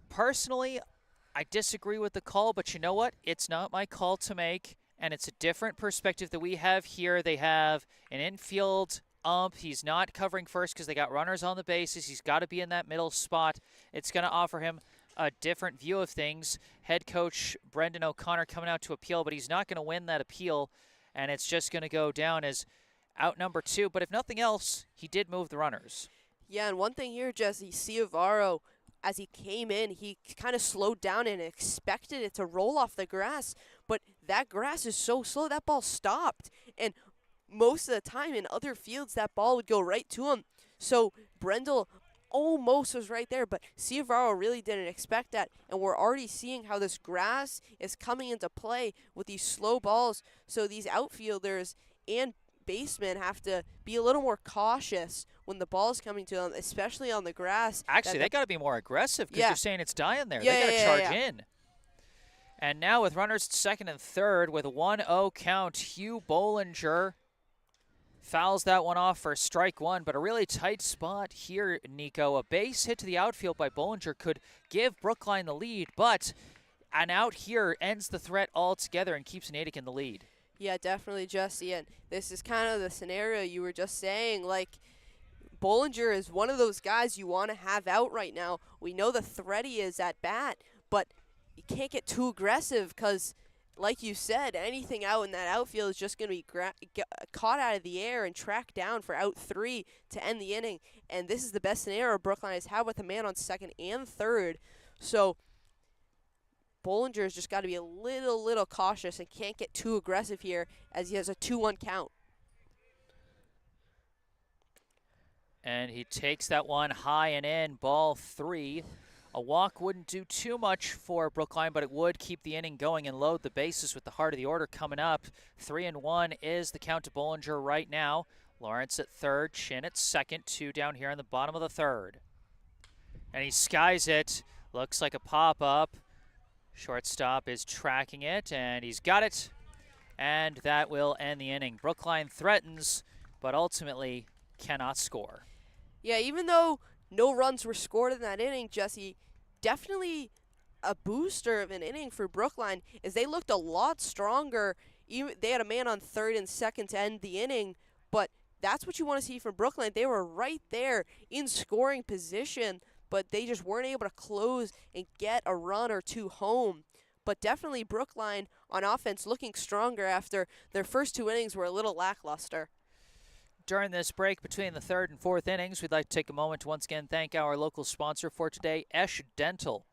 Personally, I disagree with the call, but you know what? It's not my call to make, and it's a different perspective that we have here. They have an infield ump. He's not covering first because they got runners on the bases. He's got to be in that middle spot. It's going to offer him a different view of things. Head coach Brendan O'Connor coming out to appeal, but he's not going to win that appeal, and it's just going to go down as out number 2. But if nothing else, he did move the runners. Yeah, and one thing here, Jesse, Ciavaro, as he came in, he kind of slowed down and expected it to roll off the grass, but that grass is so slow, that ball stopped. And most of the time in other fields, that ball would go right to him. So Brendel almost was right there, but Ciavaro really didn't expect that. And we're already seeing how this grass is coming into play with these slow balls. So these outfielders and basemen have to be a little more cautious when the ball is coming to them, especially on the grass. Actually, they got to be more aggressive because you're saying it's dying there. Yeah, they got to charge yeah. in. And now with runners at second and third with a 1-0 count, Hugh Bollinger fouls that one off for strike one, but a really tight spot here, Nico. A base hit to the outfield by Bollinger could give Brookline the lead, but an out here ends the threat altogether and keeps Natick in the lead. Yeah, definitely, Jesse. And this is kind of the scenario you were just saying. Like, Bollinger is one of those guys you want to have out right now. We know the threat he is at bat, but you can't get too aggressive because, like you said, anything out in that outfield is just going to be caught out of the air and tracked down for out 3 to end the inning. And this is the best scenario Brookline has had with a man on second and third. So Bollinger's just got to be a little cautious and can't get too aggressive here as he has a 2-1 count. And he takes that one high and in, ball 3. A walk wouldn't do too much for Brookline, but it would keep the inning going and load the bases with the heart of the order coming up. 3-1 is the count to Bollinger right now. Lawrence at third, Chin at second, 2 down here in the bottom of the third. And he skies it. Looks like a pop-up. Shortstop is tracking it, and he's got it. And that will end the inning. Brookline threatens, but ultimately cannot score. Yeah, even though no runs were scored in that inning, Jesse, definitely a booster of an inning for Brookline is they looked a lot stronger. Even they had a man on third and second to end the inning, but that's what you want to see from Brookline. They were right there in scoring position, but they just weren't able to close and get a run or two home. But definitely Brookline on offense looking stronger after their first 2 innings were a little lackluster. During this break between the third and fourth innings, we'd like to take a moment to once again thank our local sponsor for today, Esch Dental.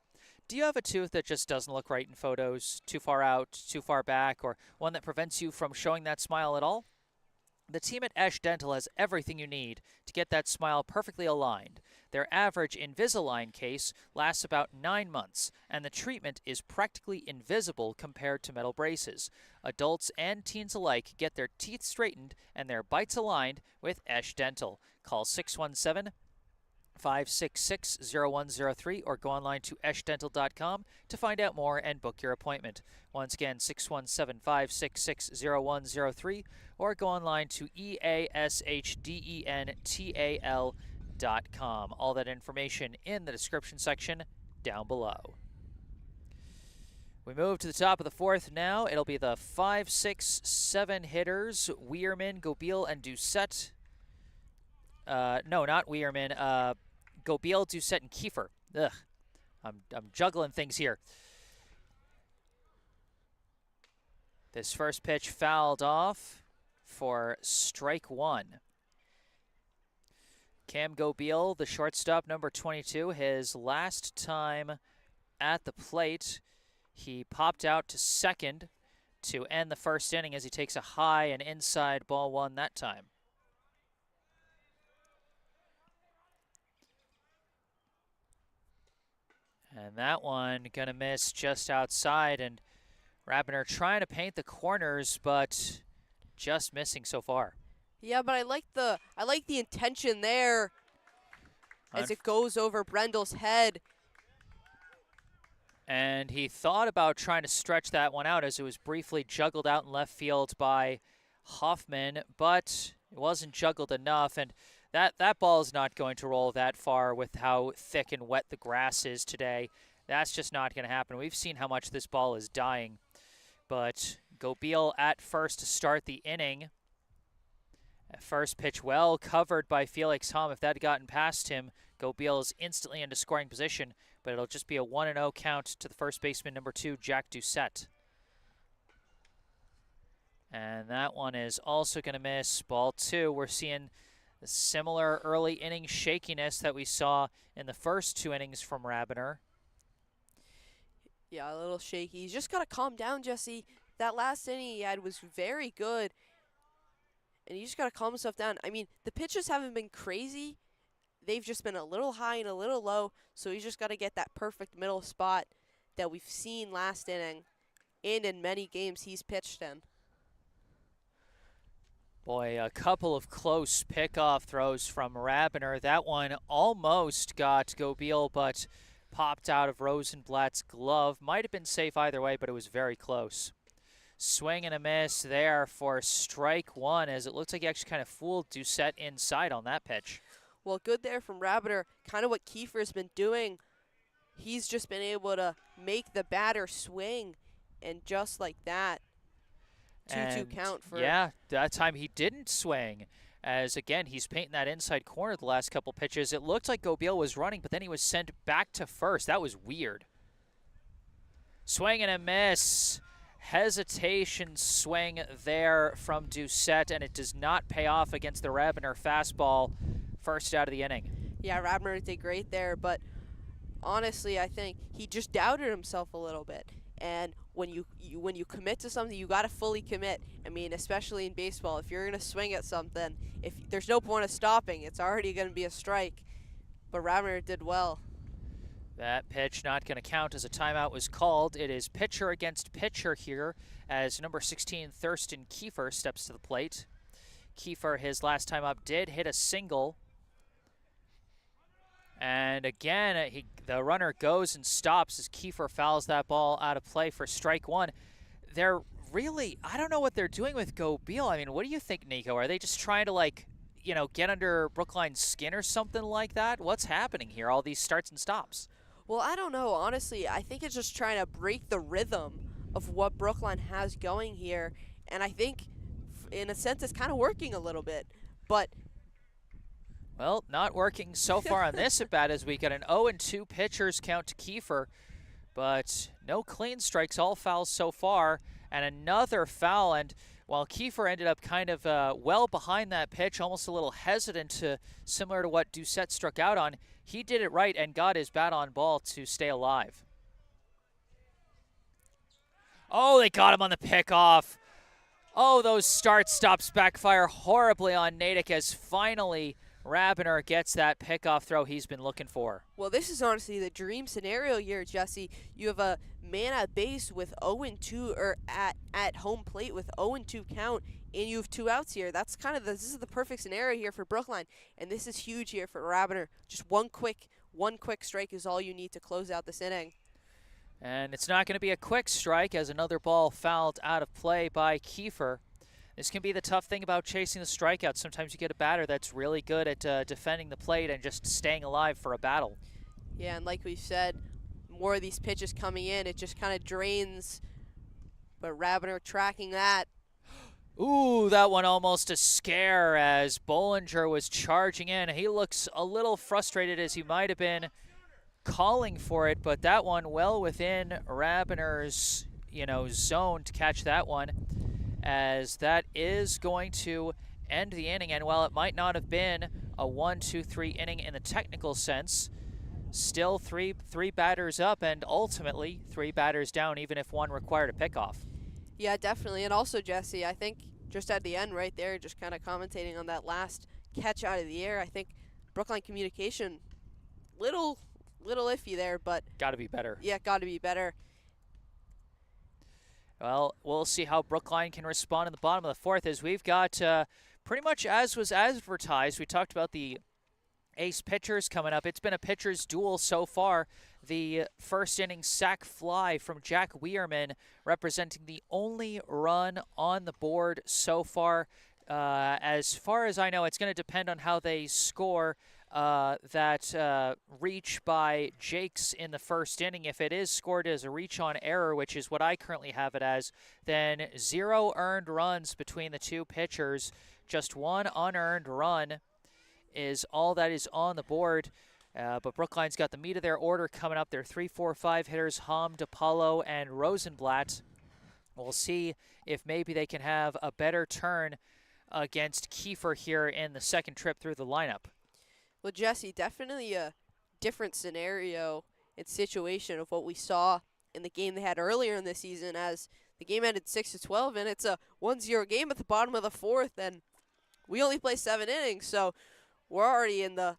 Do you have a tooth that just doesn't look right in photos, too far out, too far back, or one that prevents you from showing that smile at all? The team at Esch Dental has everything you need to get that smile perfectly aligned. Their average Invisalign case lasts about 9 months, and the treatment is practically invisible compared to metal braces. Adults and teens alike get their teeth straightened and their bites aligned with Esch Dental. Call 617-566-0103 or go online to eschdental.com to find out more and book your appointment. Once again, 617-566-0103 or go online to eashdental.com. All that information in the description section down below. We move to the top of the fourth now. It'll be the 5, 6, 7 hitters, Weirman, Gobeil, and Doucette. No, not Weirman. Gobeil, Doucette, and Kiefer. Ugh, I'm juggling things here. This first pitch fouled off for strike 1. Cam Gobeil, the shortstop, number 22, his last time at the plate, he popped out to second to end the first inning as he takes a high and inside ball 1 that time. And that one gonna miss just outside, and Rabiner trying to paint the corners, but just missing so far. Yeah, but I like the intention there as it goes over Brendel's head. And he thought about trying to stretch that one out as it was briefly juggled out in left field by Hoffman, but it wasn't juggled enough, and that ball is not going to roll that far with how thick and wet the grass is today. That's just not going to happen. We've seen how much this ball is dying. But Gobeil at first to start the inning. First pitch well covered by Felix Hom. If that had gotten past him, Gobeil is instantly into scoring position, but it'll just be a 1-0 count to the first baseman, number 2, Jack Doucette. And that one is also going to miss. Ball 2. We're seeing the similar early inning shakiness that we saw in the first 2 innings from Rabiner. Yeah, a little shaky. He's just got to calm down, Jesse. That last inning he had was very good. And you just got to calm himself down. I mean, the pitches haven't been crazy. They've just been a little high and a little low. So he's just got to get that perfect middle spot that we've seen last inning and in many games he's pitched in. Boy, a couple of close pickoff throws from Rabiner. That one almost got Gobeil, but popped out of Rosenblatt's glove. Might have been safe either way, but it was very close. Swing and a miss there for strike 1, as it looks like he actually kind of fooled Doucette inside on that pitch. Well, good there from Rabiner. Kind of what Kiefer's been doing. He's just been able to make the batter swing, and just like that, 2-2 count for... Yeah, that time he didn't swing, as again, he's painting that inside corner the last couple pitches. It looked like Gobeil was running, but then he was sent back to first. That was weird. Swing and a miss. Hesitation swing there from Doucette, and it does not pay off against the Rabiner fastball. First out of the inning. Yeah, Rabiner did great there, but honestly, I think he just doubted himself a little bit. And when you commit to something, you got to fully commit. I mean, especially in baseball, if you're going to swing at something, if there's no point of stopping, it's already going to be a strike. But Rabiner did well. That pitch not going to count as a timeout was called. It is pitcher against pitcher here as number 16, Thurston Kiefer, steps to the plate. Kiefer, his last time up, did hit a single. And again, the runner goes and stops as Kiefer fouls that ball out of play for strike 1. They're really, I don't know what they're doing with Gobeil. I mean, what do you think, Nico? Are they just trying to, get under Brookline's skin or something like that? What's happening here, all these starts and stops? Well, I don't know. Honestly, I think it's just trying to break the rhythm of what Brookline has going here. And I think, in a sense, it's kind of working a little bit. But Well, not working so far on this at bat as we got an 0-2 pitchers count to Kiefer, but no clean strikes, all fouls so far, and another foul. And while Kiefer ended up kind of well behind that pitch, almost a little hesitant, similar to what Doucette struck out on, he did it right and got his bat on ball to stay alive. Oh, they got him on the pickoff. Oh, those start-stops backfire horribly on Natick as finally Rabiner gets that pickoff throw he's been looking for. Well, this is honestly the dream scenario here, Jesse. You have a man at base with 0-2, or at home plate with 0-2 count, and you have 2 outs here. That's kind of this is the perfect scenario here for Brookline, and this is huge here for Rabiner. Just one quick strike is all you need to close out this inning. And it's not going to be a quick strike as another ball fouled out of play by Kiefer. This can be the tough thing about chasing the strikeout. Sometimes you get a batter that's really good at defending the plate and just staying alive for a battle. Yeah, and like we said, more of these pitches coming in, it just kind of drains. But Rabiner tracking that. Ooh, that one almost a scare as Bollinger was charging in. He looks a little frustrated as he might have been calling for it, but that one well within Rabiner's, zone to catch that one, as that is going to end the inning. And while it might not have been a 1-2-3 inning in the technical sense, still three batters up and ultimately 3 batters down, even if one required a pickoff. Yeah, definitely. And also, Jesse, I think just at the end right there, just kind of commentating on that last catch out of the air, I think Brookline communication, little iffy there, but got to be better. Yeah, got to be better. Well, we'll see how Brookline can respond in the bottom of the 4th, as we've got pretty much as was advertised. We talked about the ace pitchers coming up. It's been a pitcher's duel so far. The first inning sac fly from Jack Weirman, representing the only run on the board so far. As far as I know, it's going to depend on how they score that reach by Jakes in the first inning. If it is scored as a reach on error, which is what I currently have it as, then 0 earned runs between the 2 pitchers. Just 1 unearned run is all that is on the board. But Brookline's got the meat of their order coming up. Their 3-4-5 hitters, Hom, DePaulo, and Rosenblatt. We'll see if maybe they can have a better turn against Kiefer here in the second trip through the lineup. Well, Jesse, definitely a different scenario and situation of what we saw in the game they had earlier in the season, as the game ended 6-12, and it's a 1-0 game at the bottom of the 4th, and we only play 7 innings, so we're already in the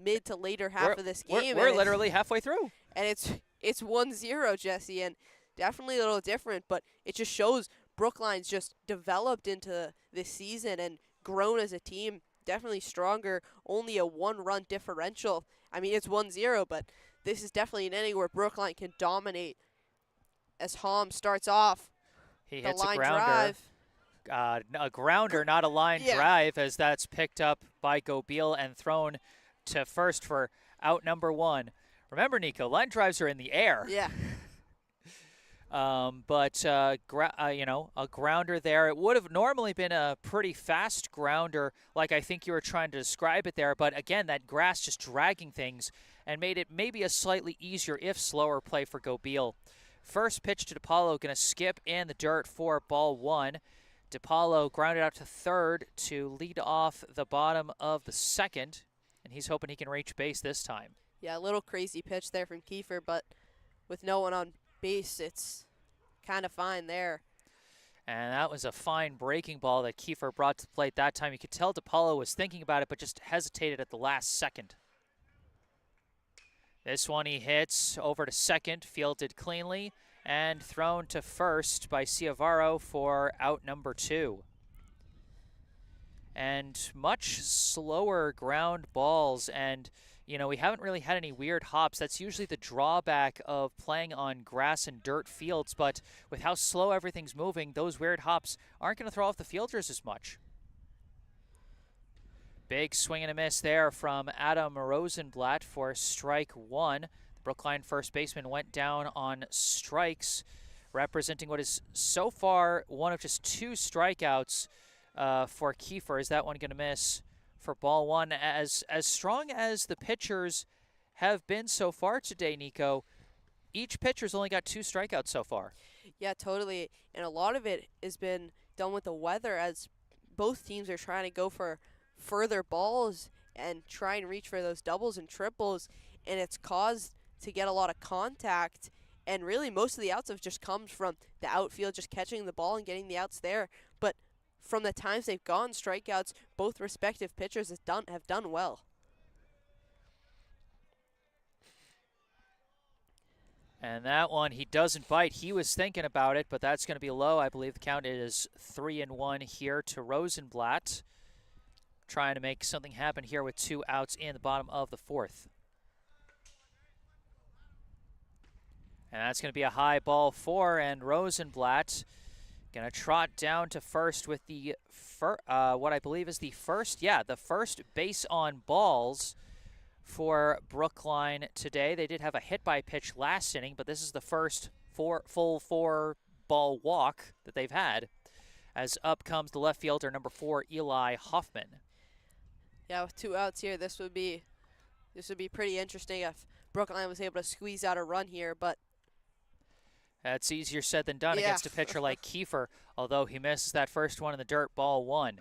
mid to later half of this game. We're literally halfway through. And it's 1-0, Jesse, and definitely a little different, but it just shows Brookline's just developed into this season and grown as a team, definitely stronger, only a 1-run differential. I mean, it's 1-0, but this is definitely an inning where Brookline can dominate as Hom starts off. He hits a grounder. A grounder, not a line drive, as that's picked up by Gobeil and thrown to first for out number 1. Remember, Nico, line drives are in the air. Yeah. A grounder there. It would have normally been a pretty fast grounder, like I think you were trying to describe it there. But again, that grass just dragging things and made it maybe a slightly easier, if slower, play for Gobeil. First pitch to DePaulo, going to skip in the dirt for ball 1. DePaulo grounded out to third to lead off the bottom of the second, and he's hoping he can reach base this time. Yeah, a little crazy pitch there from Kiefer, but with no one on base, it's kind of fine there. And that was a fine breaking ball that Kiefer brought to the plate that time. You could tell DePaulo was thinking about it, but just hesitated at the last second. This one he hits over to second, fielded cleanly, and thrown to first by Ciavaro for out number 2. And much slower ground balls, and we haven't really had any weird hops. That's usually the drawback of playing on grass and dirt fields, but with how slow everything's moving, those weird hops aren't going to throw off the fielders as much. Big swing and a miss there from Adam Rosenblatt for strike 1. The Brookline first baseman went down on strikes, representing what is so far one of just 2 strikeouts for Kiefer. Is that one going to miss for ball 1? As strong as the pitchers have been so far today, Nico, each pitcher's only got 2 strikeouts so far. Yeah, totally. And a lot of it has been done with the weather, as both teams are trying to go for further balls and try and reach for those doubles and triples, and it's caused to get a lot of contact. And really, most of the outs have just come from the outfield, just catching the ball and getting the outs there. But from the times they've gone strikeouts, both respective pitchers have done well. And that one, he doesn't bite. He was thinking about it, but that's going to be low. I believe the count is 3-1 here to Rosenblatt. Trying to make something happen here with 2 outs in the bottom of the 4th. And that's going to be a high ball 4, and Rosenblatt going to trot down to first with the what I believe is the first base on balls for Brookline today. They did have a hit by pitch last inning, but this is the first full 4-ball walk that they've had. As up comes the left fielder, number 4, Eli Hoffman. Yeah, with 2 outs here, this would be pretty interesting if Brookline was able to squeeze out a run here, but that's easier said than done against a pitcher like Kiefer, although he misses that first one in the dirt, ball 1.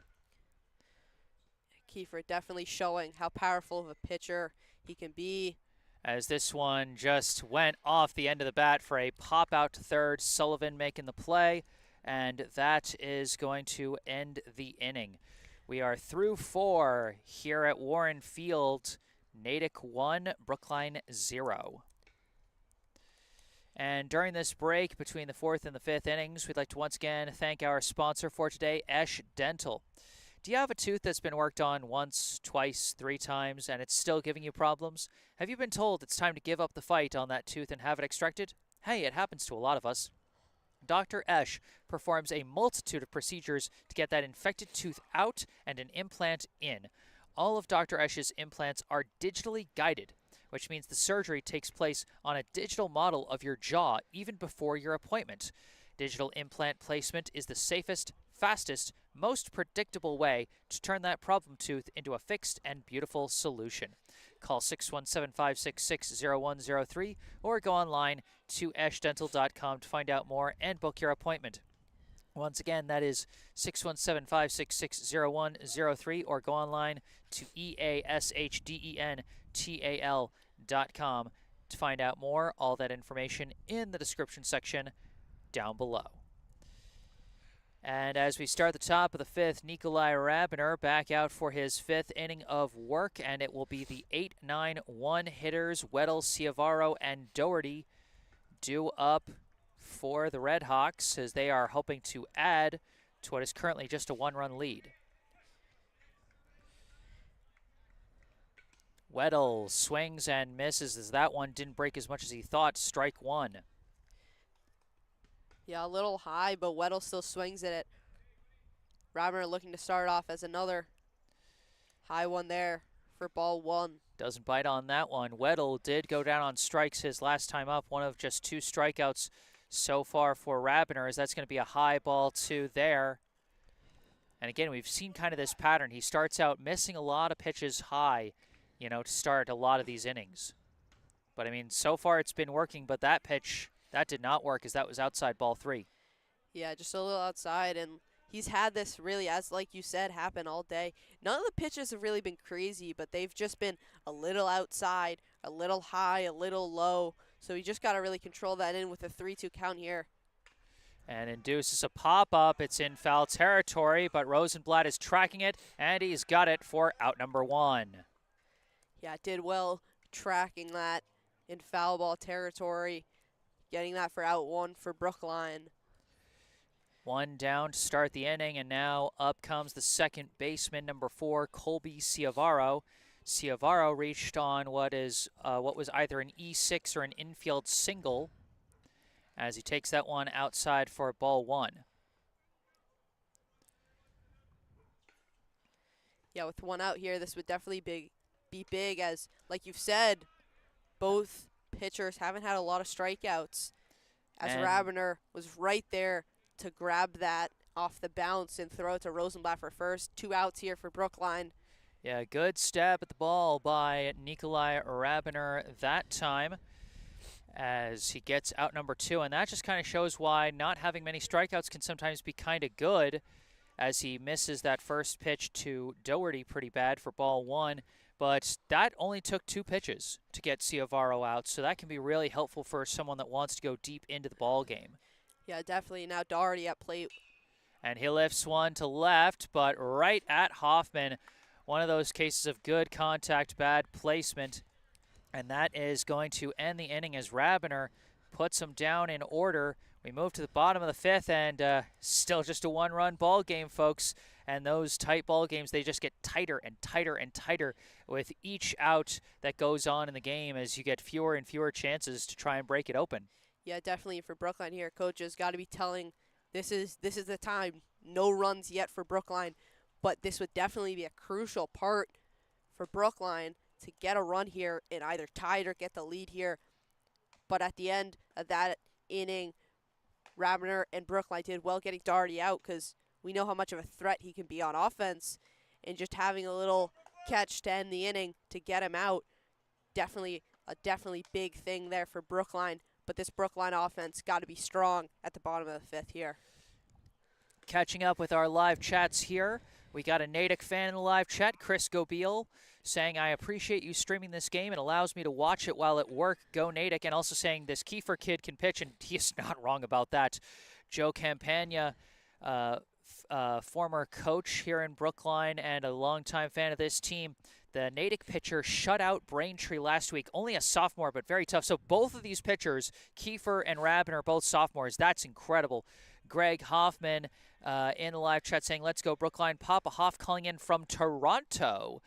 Kiefer definitely showing how powerful of a pitcher he can be. As this one just went off the end of the bat for a pop out to third, Sullivan making the play, and that is going to end the inning. We are through 4 here at Warren Field. Natick 1, Brookline 0. And during this break between the 4th and the 5th innings, we'd like to once again thank our sponsor for today, Esch Dental. Do you have a tooth that's been worked on once, twice, 3 times, and it's still giving you problems? Have you been told it's time to give up the fight on that tooth and have it extracted? Hey, it happens to a lot of us. Dr. Esch performs a multitude of procedures to get that infected tooth out and an implant in. All of Dr. Esch's implants are digitally guided, which means the surgery takes place on a digital model of your jaw even before your appointment. Digital implant placement is the safest, fastest, most predictable way to turn that problem tooth into a fixed and beautiful solution. Call 617-566-0103 or go online to eschdental.com to find out more and book your appointment. Once again, that is 617-566-0103 or go online to easchdental.com to find out more. All that information in the description section down below. And as we start the top of the 5th, Nikolai Rabiner back out for his 5th inning of work, and it will be the 8-9-1 hitters, Weddle, Ciavaro, and Doherty due up for the Red Hawks as they are hoping to add to what is currently just a 1-run lead. Weddle swings and misses as that one didn't break as much as he thought. Strike 1. Yeah, a little high, but Weddle still swings at it. Rabiner looking to start off as another high one there for ball 1. Doesn't bite on that one. Weddle did go down on strikes his last time up, one of just 2 strikeouts so far for Rabiner, as that's going to be a high ball 2 there. And again, we've seen kind of this pattern. He starts out missing a lot of pitches high, to start a lot of these innings. But, I mean, so far it's been working, but that pitch, that did not work as that was outside ball 3. Yeah, just a little outside, and he's had this really, as like you said, happen all day. None of the pitches have really been crazy, but they've just been a little outside, a little high, a little low. So you just got to really control that in with a 3-2 count here. And induces a pop-up. It's in foul territory, but Rosenblatt is tracking it, and he's got it for out number 1. Yeah, did well tracking that in foul ball territory, getting that for out 1 for Brookline. 1 down to start the inning, and now up comes the second baseman, number 4, Colby Ciavaro. Ciavaro reached on what was either an E6 or an infield single as he takes that one outside for ball 1. Yeah, with 1 out here, this would definitely be big as, like you've said, both pitchers haven't had a lot of strikeouts, as And Rabiner was right there to grab that off the bounce and throw it to Rosenblatt for first. 2 outs here for Brookline. yeah, good stab at the ball by Nikolai Rabiner that time as he gets out number 2. And that just kind of shows why not having many strikeouts can sometimes be kind of good, as he misses that first pitch to Doherty pretty bad for ball 1. But that only took 2 pitches to get Ciavaro out, so that can be really helpful for someone that wants to go deep into the ball game. Yeah, definitely. Now Doherty at plate. And he lifts one to left, but right at Hoffman. One of those cases of good contact, bad placement. And that is going to end the inning as Rabiner puts him down in order. We move to the bottom of the 5th, and still just a 1-run ball game, folks. And those tight ball games, they just get tighter and tighter and tighter with each out that goes on in the game as you get fewer and fewer chances to try and break it open. Yeah, definitely for Brookline here. Coaches got to be telling this is the time. No runs yet for Brookline, but this would definitely be a crucial part for Brookline to get a run here and either tie it or get the lead here. But at the end of that inning, Rabiner and Brookline did well getting Doherty out, because we know how much of a threat he can be on offense, and just having a little catch to end the inning to get him out, definitely big thing there for Brookline. But this Brookline offense got to be strong at the bottom of the 5th here. Catching up with our live chats here, we got a Natick fan in the live chat, Chris Gobeil, saying, I appreciate you streaming this game. It allows me to watch it while at work. Go Natick. And also saying this Kiefer kid can pitch, and he's not wrong about that. Joe Campagna, former coach here in Brookline and a longtime fan of this team. The Natick pitcher shut out Braintree last week. Only a sophomore, but very tough. So both of these pitchers, Kiefer and Rabin, are both sophomores. That's incredible. Greg Hoffman in the live chat saying, let's go Brookline. Papa Hoff calling in from Toronto.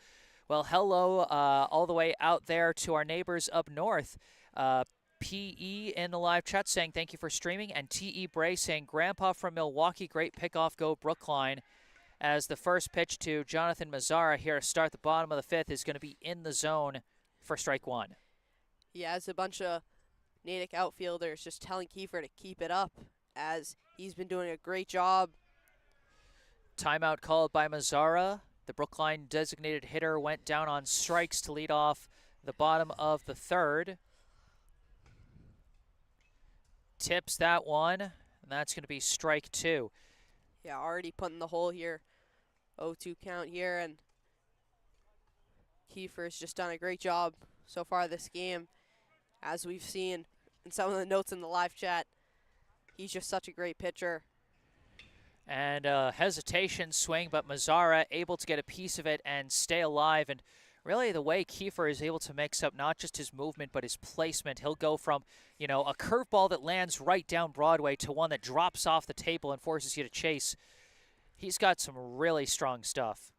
Well, hello all the way out there to our neighbors up north. PE in the live chat saying thank you for streaming. And TE Bray saying, Grandpa from Milwaukee, great pickoff, go Brookline. As the first pitch to Jonathan Mazzara here to start the bottom of the 5th is going to be in the zone for strike 1. Yeah, it's a bunch of Natick outfielders just telling Kiefer to keep it up, as he's been doing a great job. Timeout called by Mazzara. The Brookline designated hitter went down on strikes to lead off the bottom of the 3rd. Tips that one, and that's going to be strike 2. Yeah, already putting the hole here. 0-2 count here, and Kiefer's just done a great job so far this game. As we've seen in some of the notes in the live chat, he's just such a great pitcher. And hesitation swing, but Mazzara able to get a piece of it and stay alive. And really the way Kiefer is able to mix up not just his movement, but his placement. He'll go from, a curveball that lands right down Broadway to one that drops off the table and forces you to chase. He's got some really strong stuff.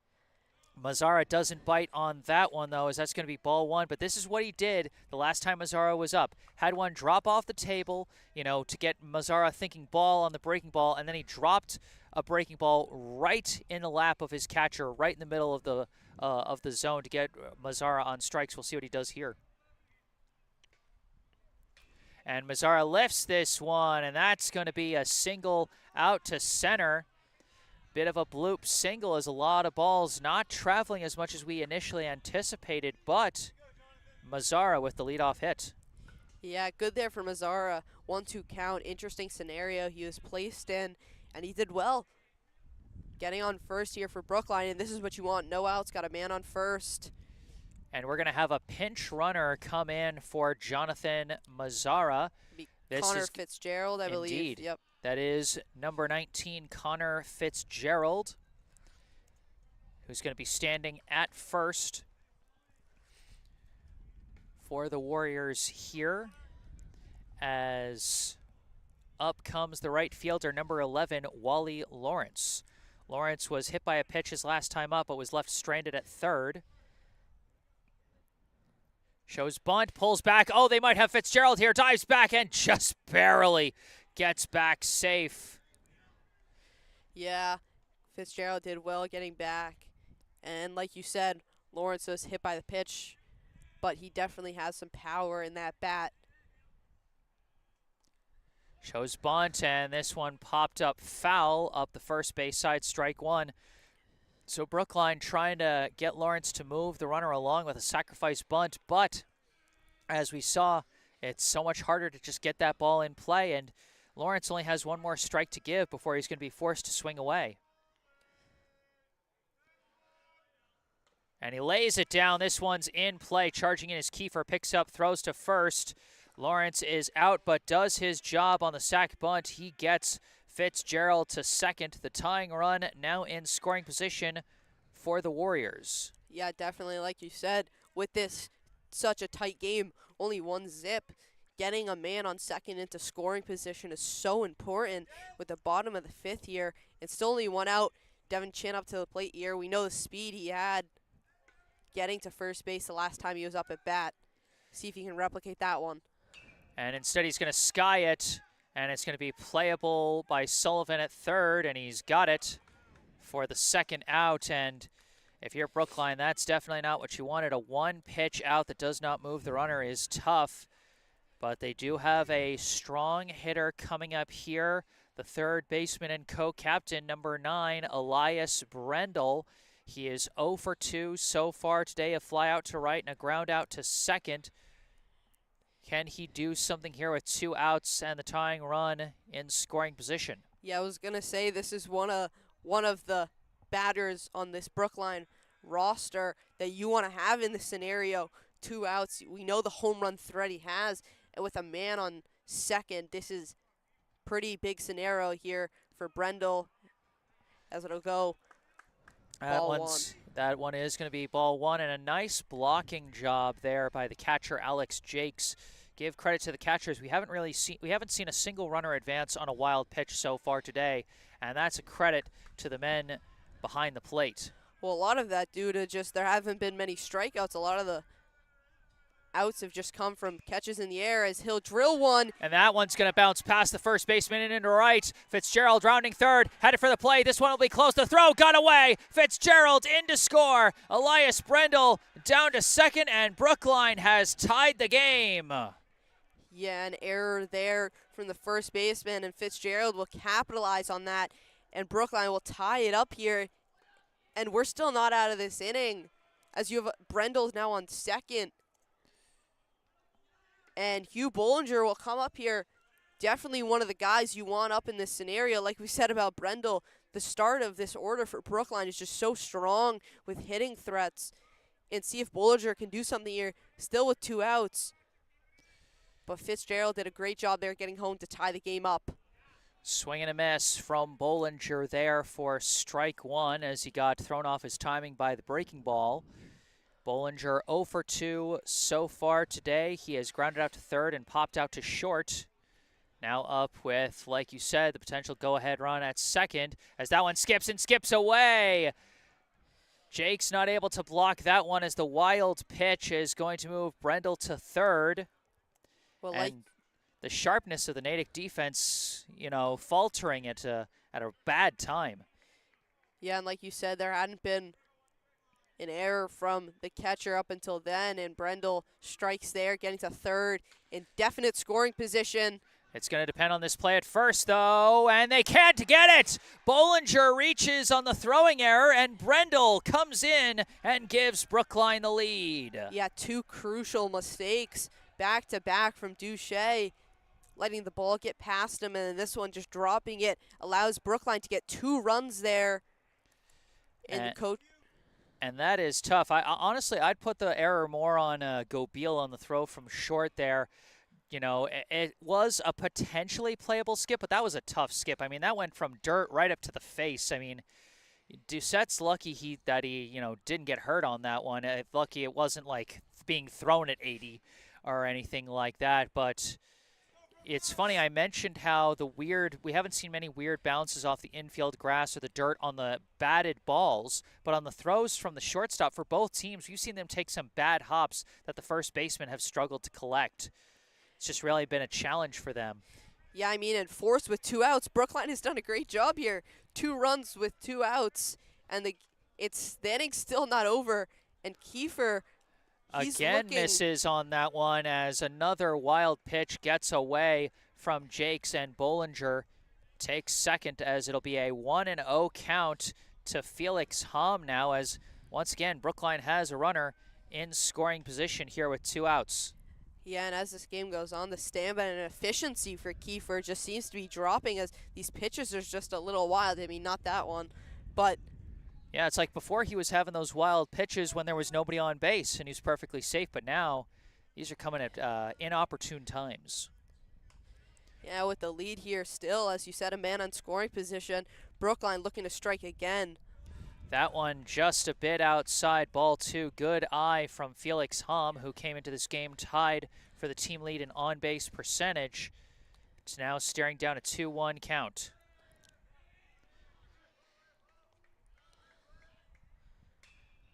Mazzara doesn't bite on that one, though, as that's going to be ball 1. But this is what he did the last time Mazzara was up. Had one drop off the table, to get Mazzara thinking ball on the breaking ball, and then he dropped a breaking ball right in the lap of his catcher, right in the middle of the zone to get Mazzara on strikes. We'll see what he does here. And Mazzara lifts this one, and that's going to be a single out to center. Bit of a bloop single, as a lot of balls not traveling as much as we initially anticipated, but Mazzara with the leadoff hit. Yeah, good there for Mazzara. 1-2 count, interesting scenario he was placed in, and he did well. Getting on first here for Brookline, and this is what you want. No outs, got a man on first. And we're going to have a pinch runner come in for Jonathan Mazzara. Connor Fitzgerald, I believe. Indeed. Yep. That is number 19, Connor Fitzgerald, who's going to be standing at first for the Warriors here, as up comes the right fielder, number 11, Wally Lawrence. Lawrence was hit by a pitch his last time up, but was left stranded at 3rd. Shows bunt, pulls back. Oh, they might have Fitzgerald here. Dives back and just barely gets back safe. Yeah, Fitzgerald did well getting back. And like you said, Lawrence was hit by the pitch, but he definitely has some power in that bat Shows bunt, and this one popped up foul up the first base side, strike one. So Brookline trying to get Lawrence to move the runner along with a sacrifice bunt, but as we saw, it's so much harder to just get that ball in play, and Lawrence only has one more strike to give before he's going to be forced to swing away. And he lays it down. This one's in play. Charging in is Kiefer. Picks up, throws to first. Lawrence is out, but does his job on the sac bunt. He gets Fitzgerald to second. The tying run now in scoring position for the Warriors. Yeah, definitely. Like you said, with this such a tight game, only one zip, getting a man on second into scoring position is so important with the bottom of the fifth here. It's still only one out. Devin Chin up to the plate here. We know the speed he had getting to first base the last time he was up at bat. See if he can replicate that one. And instead he's going to sky it, and it's going to be playable by Sullivan at third, and he's got it for the second out. And if you're Brookline, that's definitely not what you wanted. A one-pitch out that does not move the runner is tough, but they do have a strong hitter coming up here. The third baseman and co-captain, number 9, Elias Brendel. He is 0 for 2 so far today, a fly out to right and a ground out to second. Can he do something here with 2 outs and the tying run in scoring position? Yeah, I was going to say this is one of the batters on this Brookline roster that you want to have in this scenario. 2 outs. We know the home run threat he has, and with a man on second, this is pretty big scenario here for Brendel as it'll go. That one is going to be ball one, and a nice blocking job there by the catcher Alex Jakes. Give credit to the catchers. We haven't seen a single runner advance on a wild pitch so far today, and that's a credit to the men behind the plate. Well, a lot of that due to just there haven't been many strikeouts. A lot of the outs have just come from catches in the air as he'll drill one. And that one's going to bounce past the first baseman and into right. Fitzgerald rounding third, headed for the play. This one will be close. The throw got away. Fitzgerald in to score. Elias Brendel down to second, and Brookline has tied the game. Yeah, an error there from the first baseman, and Fitzgerald will capitalize on that, and Brookline will tie it up here. And we're still not out of this inning as you have Brendel's now on second. And Hugh Bollinger will come up here. Definitely one of the guys you want up in this scenario. Like we said about Brendel, the start of this order for Brookline is just so strong with hitting threats. And see if Bollinger can do something here, still with 2 outs. But Fitzgerald did a great job there getting home to tie the game up. Swing and a miss from Bollinger there for strike one as he got thrown off his timing by the breaking ball. Bollinger 0 for 2 so far today. He has grounded out to third and popped out to short. Now up with, like you said, the potential go-ahead run at second as that one skips and skips away. Jake's not able to block that one as the wild pitch is going to move Brendel to third. Well, and the sharpness of the Natick defense, faltering at a bad time. Yeah, and like you said, there hadn't been an error from the catcher up until then, and Brendel strikes there, getting to third in definite scoring position. It's going to depend on this play at first, though, and they can't get it. Bollinger reaches on the throwing error, and Brendel comes in and gives Brookline the lead. Yeah, 2 crucial mistakes back-to-back from Duche, letting the ball get past him, and then this one just dropping it allows Brookline to get 2 runs there. And that is tough. Honestly, I'd put the error more on Gobeil on the throw from short there. It was a potentially playable skip, but that was a tough skip. I mean, that went from dirt right up to the face. I mean, Doucette's lucky that he didn't get hurt on that one. Lucky it wasn't like being thrown at 80 or anything like that. But it's funny, I mentioned how we haven't seen many weird bounces off the infield grass or the dirt on the batted balls, but on the throws from the shortstop for both teams, you've seen them take some bad hops that the first basemen have struggled to collect. It's just really been a challenge for them. Yeah, I mean, and forced with 2 outs, Brookline has done a great job here. 2 runs with 2 outs, and the inning's still not over, and Kiefer, again misses on that one as another wild pitch gets away from Jakes, and Bollinger takes second as it'll be a 1-0 count to Felix Hom now, as once again Brookline has a runner in scoring position here with 2 outs. Yeah, and as this game goes on, the stamina and efficiency for Kiefer just seems to be dropping as these pitches are just a little wild. I mean, not that one, but yeah, it's like before he was having those wild pitches when there was nobody on base and he was perfectly safe, but now these are coming at inopportune times. Yeah, with the lead here still, as you said, a man on scoring position. Brookline looking to strike again. That one just a bit outside, ball 2. Good eye from Felix Hom, who came into this game tied for the team lead in on-base percentage. It's now staring down a 2-1 count.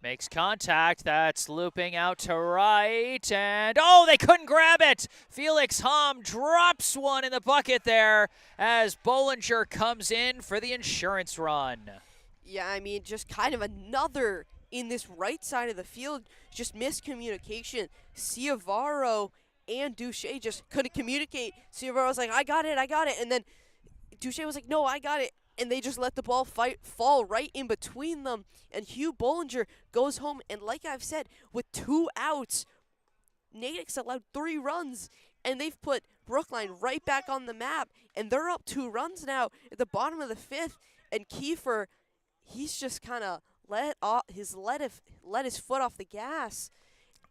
Makes contact, that's looping out to right, and oh, they couldn't grab it! Felix Hom drops one in the bucket there as Bollinger comes in for the insurance run. Yeah, I mean, just kind of another in this right side of the field, just miscommunication. Ciavaro and Duche just couldn't communicate. Ciavaro was like, I got it, and then Duche was like, no, I got it. And they just let the ball fall right in between them. And Hugh Bollinger goes home. And like I've said, with 2 outs, Natick's allowed 3 runs. And they've put Brookline right back on the map. And they're up 2 runs now at the bottom of the 5th. And Kiefer, he's just kind of let his foot off the gas.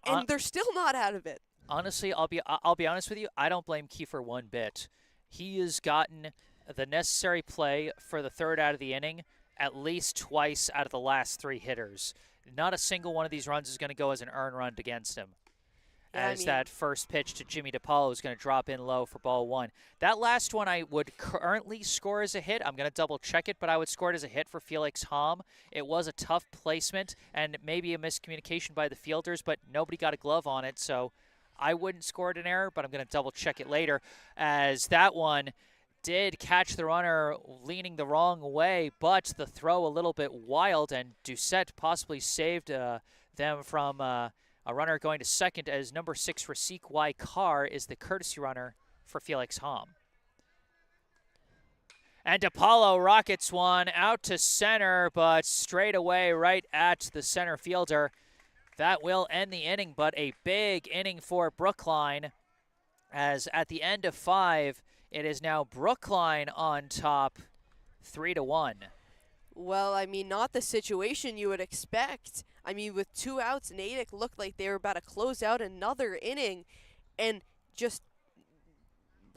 And they're still not out of it. Honestly, I'll be honest with you. I don't blame Kiefer one bit. He has gotten the necessary play for the 3rd out of the inning at least twice out of the last 3 hitters. Not a single one of these runs is going to go as an earned run against him. Yeah, as that first pitch to Jimmy DePaulo is going to drop in low for ball 1. That last one I would currently score as a hit. I'm going to double check it, but I would score it as a hit for Felix Hom. It was a tough placement and maybe a miscommunication by the fielders, but nobody got a glove on it, so I wouldn't score it an error, but I'm going to double check it later, as that one did catch the runner leaning the wrong way, but the throw a little bit wild, and Doucette possibly saved them from a runner going to second, as number 6 Rasik Y. Carr is the courtesy runner for Felix Hom. And DePaulo rockets one out to center, but straight away right at the center fielder. That will end the inning, but a big inning for Brookline, as at the end of 5, it is now Brookline on top, 3-1. Well, I mean, not the situation you would expect. I mean, with 2 outs, Natick looked like they were about to close out another inning, and just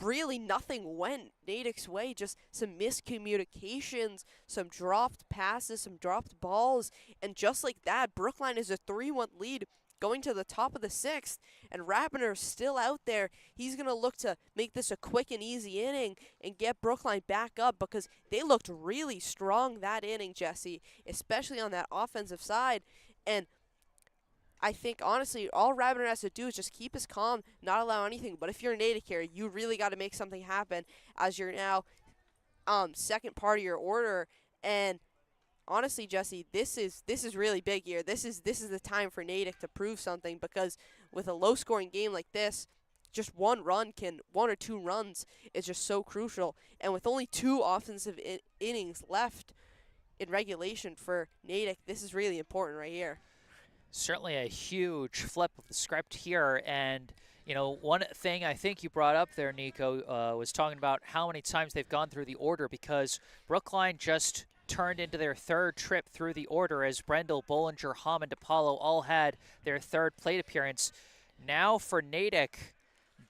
really nothing went Natick's way. Just some miscommunications, some dropped passes, some dropped balls, and just like that, Brookline is a 3-1 lead going to the top of the 6th, and Rabener's still out there. He's going to look to make this a quick and easy inning and get Brookline back up, because they looked really strong that inning, Jesse, especially on that offensive side. And I think, honestly, all Rabener has to do is just keep his calm, not allow anything. But if you're Natick here, you really got to make something happen, as you're now second part of your order. And honestly, Jesse, this is really big here. This is the time for Natick to prove something, because with a low-scoring game like this, just one or two runs is just so crucial. And with only 2 offensive innings left in regulation for Natick, this is really important right here. Certainly a huge flip of the script here. And, you know, one thing I think you brought up there, Nico, was talking about how many times they've gone through the order, because Brookline just turned into their 3rd trip through the order, as Brendel, Bollinger, Hom, and DePaulo all had their 3rd plate appearance. Now for Natick,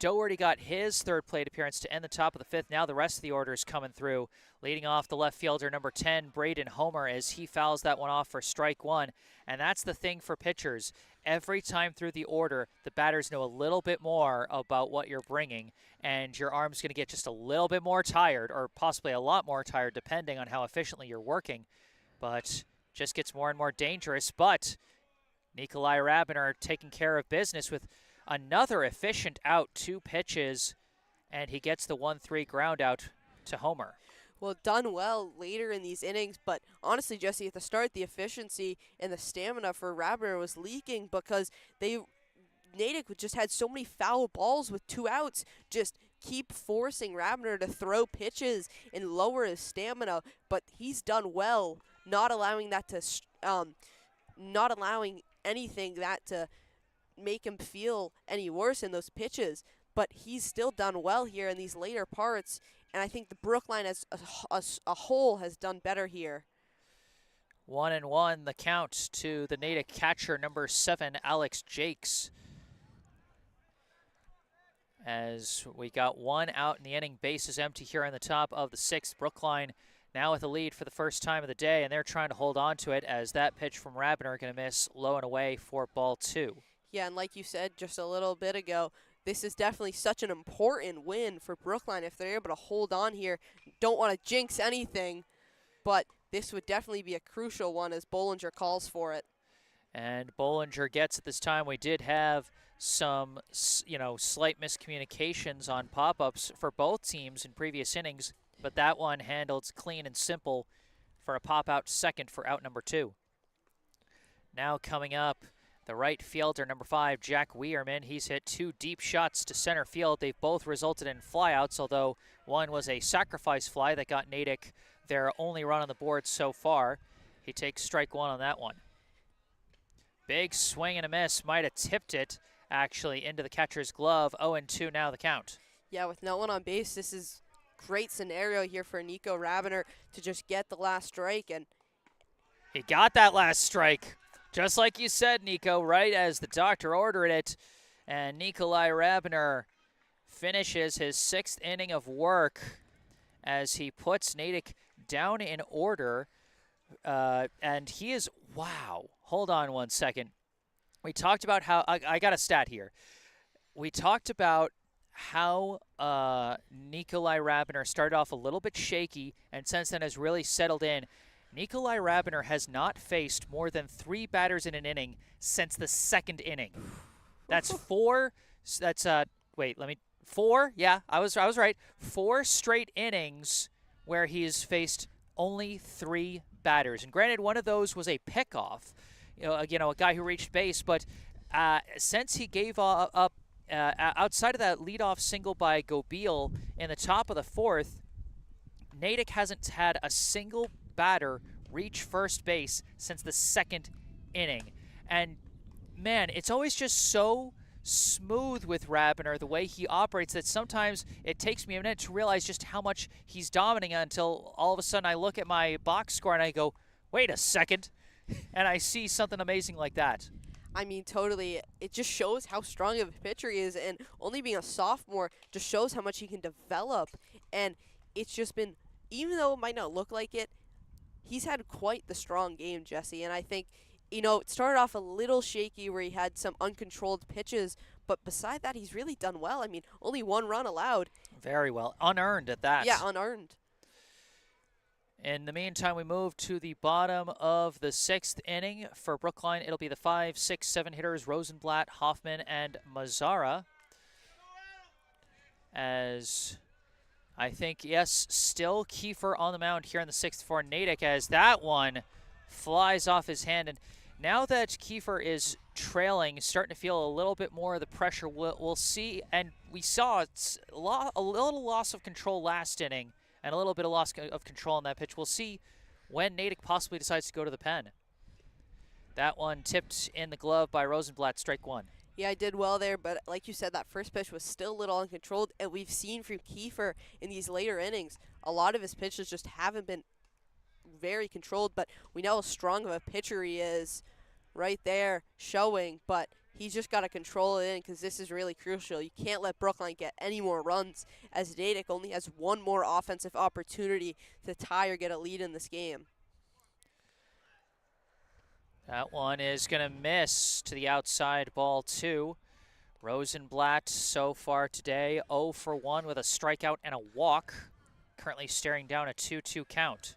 Doherty got his 3rd plate appearance to end the top of the 5th. Now the rest of the order is coming through. Leading off the left fielder, number 10, Braden Homer, as he fouls that one off for strike 1. And that's the thing for pitchers. Every time through the order, the batters know a little bit more about what you're bringing, and your arm's going to get just a little bit more tired, or possibly a lot more tired, depending on how efficiently you're working. But just gets more and more dangerous. But Nikolai Rabener taking care of business with another efficient out, 2 pitches, and he gets the 1-3 ground out to Homer. Well, done well later in these innings, but honestly, Jesse, at the start, the efficiency and the stamina for Rabener was leaking, because Natick just had so many foul balls with 2 outs, just keep forcing Rabner to throw pitches and lower his stamina, but he's done well, not allowing that to, not allowing anything that to make him feel any worse in those pitches. But he's still done well here in these later parts, and I think the Brookline as a whole has done better here. 1-1 the count to the Natick catcher, number 7, Alex Jakes. As we got one out in the inning, bases empty here in the top of the 6th. Brookline now with a lead for the first time of the day, and they're trying to hold on to it as that pitch from Rabner going to miss low and away for ball 2. Yeah, and like you said just a little bit ago, this is definitely such an important win for Brookline if they're able to hold on here. Don't want to jinx anything, but this would definitely be a crucial one as Bollinger calls for it. And Bollinger gets it this time. We did have some, slight miscommunications on pop-ups for both teams in previous innings, but that one handled clean and simple for a pop-out second for out number 2. Now coming up, the right fielder, number 5, Jack Weirman. He's hit 2 deep shots to center field. They've both resulted in flyouts, although one was a sacrifice fly that got Natick their only run on the board so far. He takes strike 1 on that one. Big swing and a miss. Might have tipped it, actually, into the catcher's glove. 0-2 now the count. Yeah, with no one on base, this is great scenario here for Nico Rabiner to just get the last strike. And he got that last strike. Just like you said, Nico, right as the doctor ordered it. And Nikolai Rabiner finishes his 6th inning of work as he puts Natick down in order. And he is, wow. Hold on one second. We talked about how, I got a stat here. We talked about how Nikolai Rabiner started off a little bit shaky and since then has really settled in. Nikolai Rabiner has not faced more than 3 batters in an inning since the 2nd inning. That's 4. That's four. Yeah, I was right. 4 straight innings where he's faced only 3 batters. And granted, one of those was a pickoff, a guy who reached base. But since he gave up outside of that leadoff single by Gobeil in the top of the 4th, Natick hasn't had a single batter reach first base since the 2nd inning. And man, it's always just so smooth with Rabiner, the way he operates, that sometimes it takes me a minute to realize just how much he's dominating until all of a sudden I look at my box score and I go, wait a second, and I see something amazing like that. I mean, totally. It just shows how strong of a pitcher he is, and only being a sophomore just shows how much he can develop. And it's just been, even though it might not look like it, he's had quite the strong game, Jesse. And I think, it started off a little shaky where he had some uncontrolled pitches, but beside that, he's really done well. I mean, only 1 run allowed. Very well. Unearned at that. Yeah, unearned. In the meantime, we move to the bottom of the 6th inning. For Brookline, it'll be the 5, 6, 7 hitters, Rosenblatt, Hoffman, and Mazzara. As I think, yes, still Kiefer on the mound here in the 6th for Natick, as that one flies off his hand. And now that Kiefer is trailing, starting to feel a little bit more of the pressure, we'll see. And we saw a little loss of control last inning and a little bit of loss of control on that pitch. We'll see when Natick possibly decides to go to the pen. That one tipped in the glove by Rosenblatt, strike 1. Yeah, I did well there, but like you said, that first pitch was still a little uncontrolled, and we've seen from Kiefer in these later innings, a lot of his pitches just haven't been very controlled, but we know how strong of a pitcher he is right there showing, but he's just got to control it in because this is really crucial. You can't let Brookline get any more runs as Natick only has 1 more offensive opportunity to tie or get a lead in this game. That one is going to miss to the outside, ball 2. Rosenblatt so far today 0 for 1 with a strikeout and a walk. Currently staring down a 2-2 count.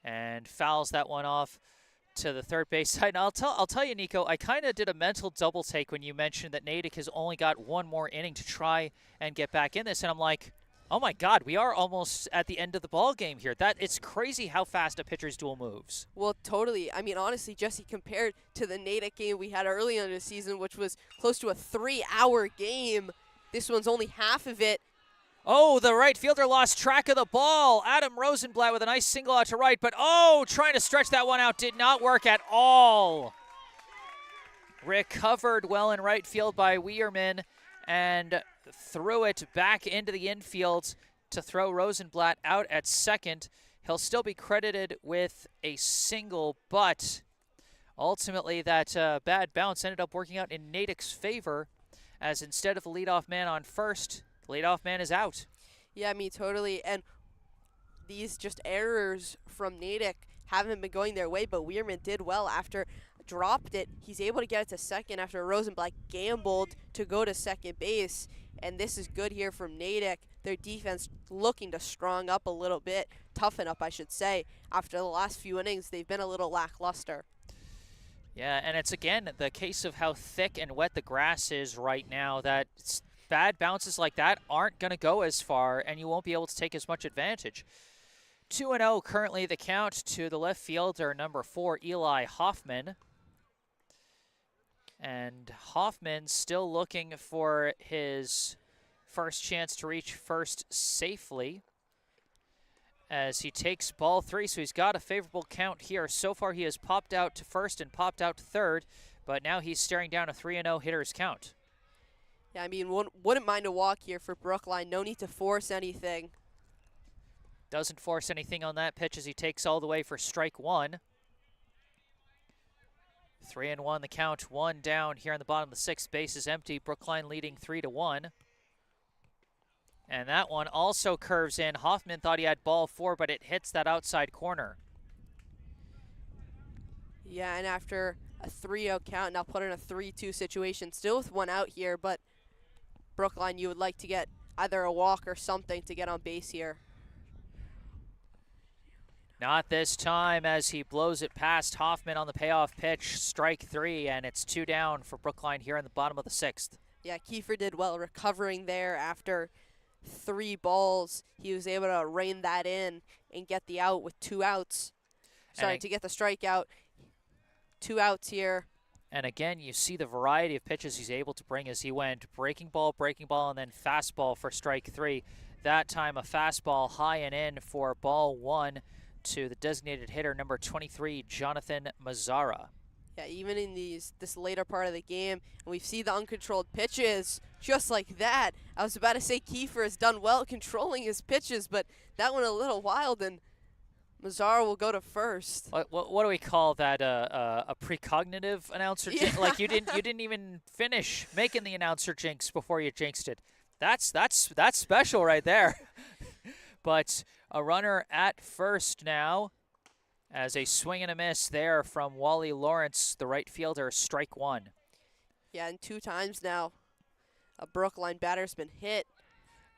And fouls that one off to the third base side. And I'll tell you, Nico, I kind of did a mental double take when you mentioned that Natick has only got 1 more inning to try and get back in this. And I'm like, oh my God, we are almost at the end of the ball game here. It's crazy how fast a pitcher's duel moves. Well, totally. I mean, honestly, Jesse, compared to the Natick game we had early in the season, which was close to a 3-hour game, This one's only half of it. Oh, the right fielder lost track of the ball. Adam Rosenblatt with a nice single out to right, but trying to stretch that one out did not work at all. Recovered well in right field by Weierman and threw it back into the infield to throw Rosenblatt out at second. He'll still be credited with a single, but ultimately that bad bounce ended up working out in Natick's favor, as instead of the leadoff man on first, the leadoff man is out. Yeah, I mean, totally. And these just errors from Natick haven't been going their way, but Weierman did well after dropped it. He's able to get it to second after Rosenblatt gambled to go to second base, and this is good here from Natick. Their defense looking to strong up a little bit, toughen up, I should say. After the last few innings, they've been a little lackluster. Yeah, and it's, again, the case of how thick and wet the grass is right now, that bad bounces like that aren't going to go as far, and you won't be able to take as much advantage. 2-0 currently the count to the left fielder, number 4, Eli Hoffman. And Hoffman still looking for his first chance to reach first safely as he takes ball 3, so he's got a favorable count here. So far he has popped out to first and popped out to third, but now he's staring down a 3-0 hitter's count. Yeah, I mean, wouldn't mind a walk here for Brookline. No need to force anything. Doesn't force anything on that pitch as he takes all the way for strike 1. 3-1 the count, 1 down here on the bottom of the 6th. Base is empty. Brookline leading 3-1. And that one also curves in. Hoffman thought he had ball 4, but it hits that outside corner. Yeah, and after a 3-0 count, now put in a 3-2 situation, still with 1 out here, but Brookline, you would like to get either a walk or something to get on base here. Not this time as he blows it past Hoffman on the payoff pitch. Strike 3, and it's 2 down for Brookline here in the bottom of the 6th. Yeah, Kiefer did well recovering there after 3 balls. He was able to rein that in and get the out with 2 outs. Sorry, to get the strikeout. 2 outs here. And again, you see the variety of pitches he's able to bring as he went breaking ball, and then fastball for strike 3. That time a fastball high and in for ball 1 to the designated hitter, number 23, Jonathan Mazzara. Yeah, even in this later part of the game, and we see the uncontrolled pitches just like that. I was about to say Kiefer has done well controlling his pitches, but that went a little wild, and Mazzara will go to first. What do we call that? A precognitive announcer? Yeah. Like you didn't even finish making the announcer jinx before you jinxed it. That's special right there. But a runner at first now, as a swing and a miss there from Wally Lawrence, the right fielder, strike 1. Yeah, and 2 times now a Brookline batter's been hit.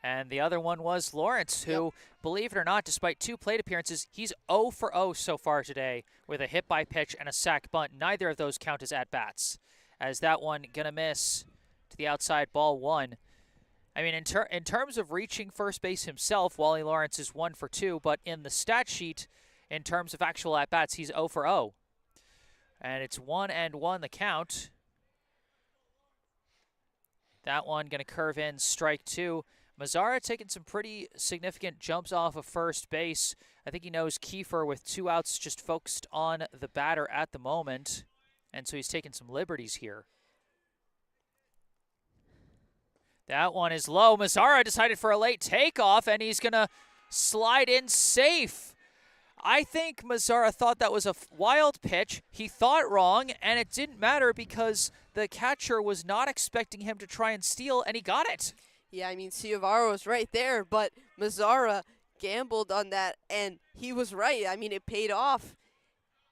And the other one was Lawrence, who, believe it or not, despite 2 plate appearances, he's 0 for 0 so far today with a hit by pitch and a sac bunt. Neither of those count as at-bats, as that one gonna miss to the outside, ball 1. I mean, in terms of reaching first base himself, Wally Lawrence is 1 for 2, but in the stat sheet, in terms of actual at-bats, he's 0 for 0. And it's 1-1 the count. That one going to curve in, strike 2. Mazzara taking some pretty significant jumps off of first base. I think he knows Kiefer with 2 outs just focused on the batter at the moment. And so he's taking some liberties here. That one is low. Mazzara decided for a late takeoff, and he's going to slide in safe. I think Mazzara thought that was a wild pitch. He thought wrong, and it didn't matter because the catcher was not expecting him to try and steal, and he got it. Yeah, I mean, Ciavaro was right there, but Mazzara gambled on that, and he was right. I mean, it paid off.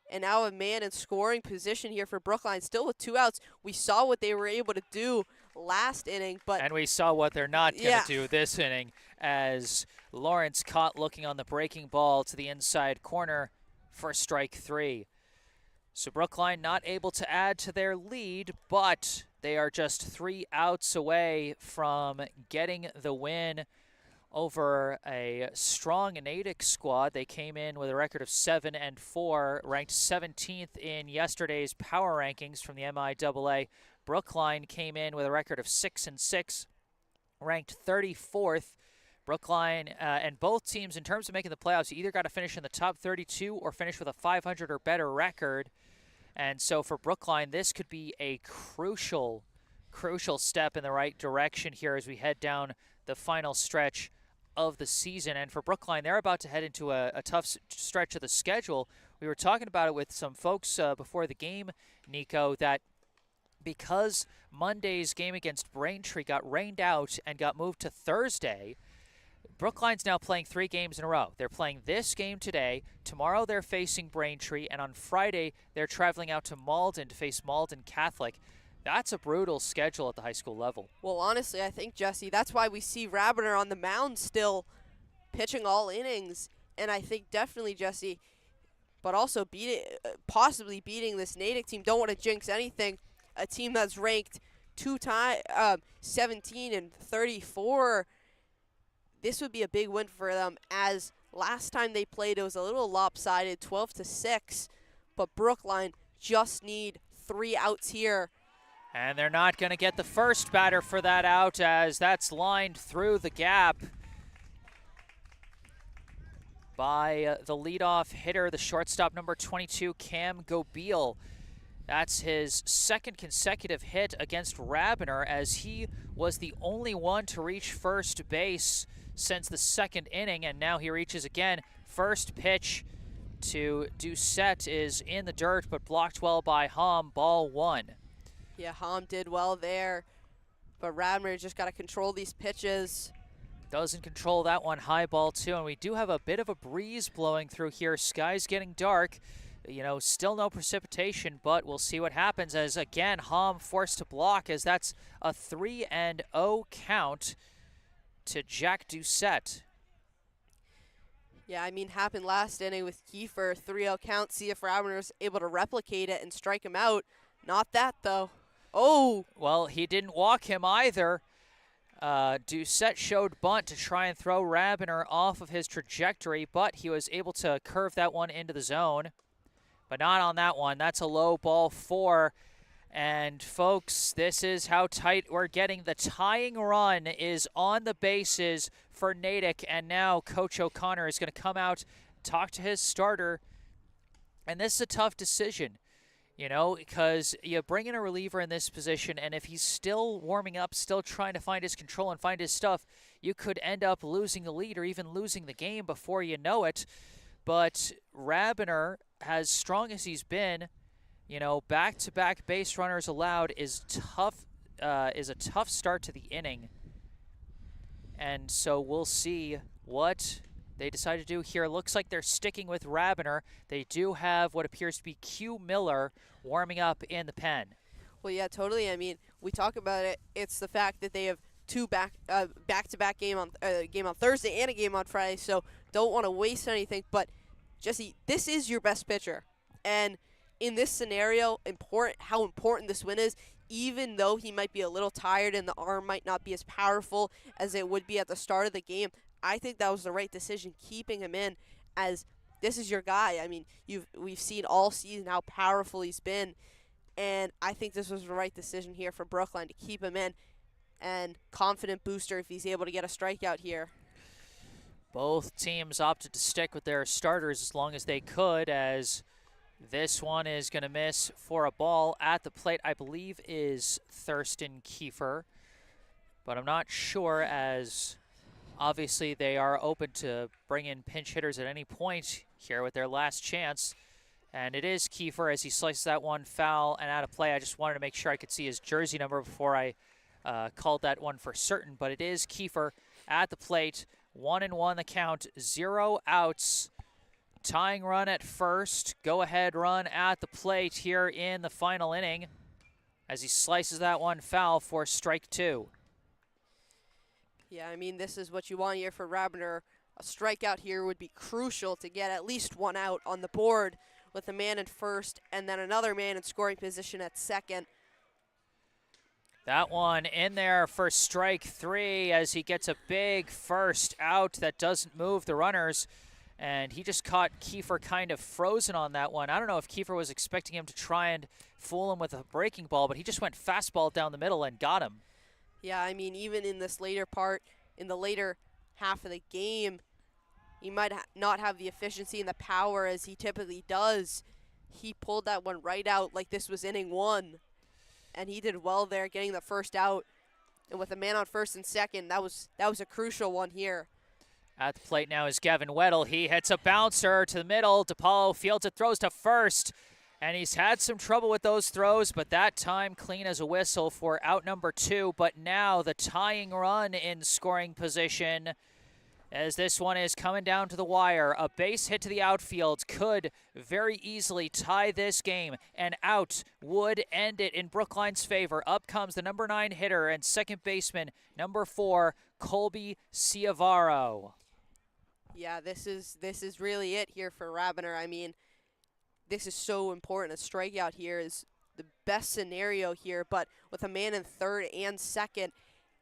And now a man in scoring position here for Brookline, still with 2 outs. We saw what they were able to do last inning, but and we saw what they're not going to do this inning, as Lawrence caught looking on the breaking ball to the inside corner for strike 3. So Brookline not able to add to their lead, but they are just 3 outs away from getting the win over a strong Natick squad. They came in with a record of 7-4, ranked 17th in yesterday's power rankings from the MIAA. Brookline came in with a record of 6-6, ranked 34th. Brookline and both teams, in terms of making the playoffs, you either got to finish in the top 32 or finish with a 500 or better record. And so for Brookline, this could be a crucial step in the right direction here as we head down the final stretch of the season. And for Brookline, they're about to head into a tough stretch of the schedule. We were talking about it with some folks before the game, Nico, that because Monday's game against Braintree got rained out and got moved to Thursday, Brookline's now playing 3 games in a row. They're playing this game today. Tomorrow they're facing Braintree, and on Friday they're traveling out to Malden to face Malden Catholic. That's a brutal schedule at the high school level. Well, honestly, I think, Jesse, that's why we see Rabiner on the mound still pitching all innings. And I think definitely, Jesse, but also possibly beating this Natick team. Don't want to jinx anything. A team that's ranked 17 and 34. This would be a big win for them, as last time they played it was a little lopsided, 12-6. But Brookline just need 3 outs here. And they're not going to get the first batter for that out, as that's lined through the gap by the leadoff hitter, the shortstop, number 22, Cam Gobeil. That's his 2nd consecutive hit against Rabiner, as he was the only one to reach first base since the 2nd inning, and now he reaches again. First pitch to Doucette is in the dirt, but blocked well by Hom, ball 1. Yeah, Hom did well there, but Rabiner just got to control these pitches. Doesn't control that one, high ball 2, and we do have a bit of a breeze blowing through here. Sky's getting dark. You know, still no precipitation, but we'll see what happens, as again Hom forced to block, as that's a 3-0 count to Jack Doucette. Yeah, I mean, happened last inning with Kiefer, 3-0 count. See if Rabiner's able to replicate it and strike him out. Not that, though. Oh! Well, he didn't walk him either. Doucette showed bunt to try and throw Rabiner off of his trajectory, but he was able to curve that one into the zone. But not on that one. That's a low ball 4. And folks, this is how tight we're getting. The tying run is on the bases for Natick, and now Coach O'Connor is going to come out, talk to his starter, and this is a tough decision, you know, because you bring in a reliever in this position, and if he's still warming up, still trying to find his control and find his stuff, you could end up losing the lead or even losing the game before you know it. But Rabiner, as strong as he's been, you know, back-to-back base runners allowed is tough. Is a tough start to the inning, and so we'll see what they decide to do here. Looks like they're sticking with Rabiner. They do have what appears to be Q Miller warming up in the pen. Well, yeah, totally. I mean, we talk about it. It's the fact that they have 2 back-to-back game on Thursday and a game on Friday, so don't want to waste anything. But Jesse, this is your best pitcher, and in this scenario, how important this win is, even though he might be a little tired and the arm might not be as powerful as it would be at the start of the game, I think that was the right decision, keeping him in, as this is your guy. I mean, we've seen all season how powerful he's been, and I think this was the right decision here for Brookline to keep him in, and confident booster if he's able to get a strikeout here. Both teams opted to stick with their starters as long as they could, as this one is going to miss for a ball. At the plate, I believe, is Thurston Kiefer, but I'm not sure, as obviously they are open to bring in pinch hitters at any point here with their last chance. And it is Kiefer as he slices that one foul and out of play. I just wanted to make sure I could see his jersey number before I called that one for certain, but it is Kiefer at the plate. 1-1 the count, 0 outs. Tying run at first, go-ahead run at the plate here in the final inning as he slices that one foul for strike 2. Yeah, I mean, this is what you want here for Rabiner. A strikeout here would be crucial to get at least 1 out on the board with a man in first and then another man in scoring position at second. That one in there for strike 3 as he gets a big first out that doesn't move the runners. And he just caught Kiefer kind of frozen on that one. I don't know if Kiefer was expecting him to try and fool him with a breaking ball, but he just went fastball down the middle and got him. Yeah, I mean, even in this later part, in the later half of the game, he might not have the efficiency and the power as he typically does. He pulled that one right out like this was inning one, and he did well there getting the first out. And with a man on first and second, that was a crucial one here. At the plate now is Gavin Weddle. He hits a bouncer to the middle. DePaulo fields it, throws to first. And he's had some trouble with those throws, but that time clean as a whistle for out number 2. But now the tying run in scoring position as this one is coming down to the wire. A base hit to the outfield could very easily tie this game, and out would end it in Brookline's favor. Up comes the number 9 hitter and second baseman, number 4, Colby Ciavaro. Yeah, this is really it here for Rabiner. I mean, this is so important. A strikeout here is the best scenario here, but with a man in third and second,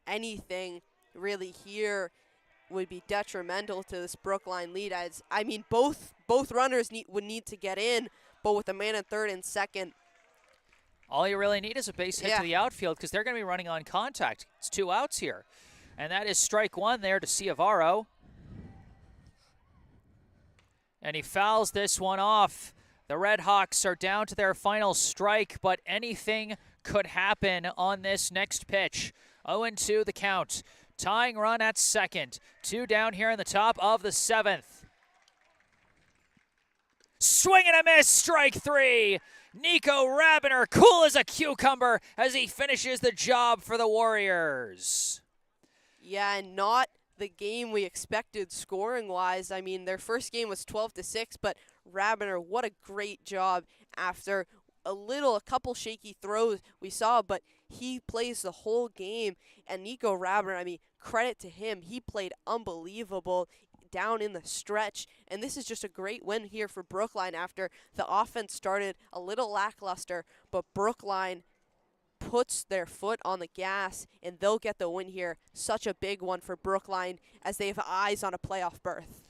anything really here would be detrimental to this Brookline lead. I mean, both runners would need to get in, but with a man in third and second, all you really need is a base hit to the outfield because they're going to be running on contact. It's 2 outs here, and that is strike 1 there to Ciavaro. And he fouls this one off. The Redhawks are down to their final strike, but anything could happen on this next pitch. 0-2 the count. Tying run at second. 2 down here in the top of the 7th. Swing and a miss, strike 3. Nico Rabiner, cool as a cucumber as he finishes the job for the Warriors. Yeah, and not the game we expected scoring-wise. I mean, their first game was 12-6, but Rabiner, what a great job after a couple shaky throws we saw, but he plays the whole game. And Nico Rabiner, I mean, credit to him. He played unbelievable down in the stretch, and this is just a great win here for Brookline after the offense started a little lackluster, but Brookline puts their foot on the gas, and they'll get the win here. Such a big one for Brookline as they have eyes on a playoff berth.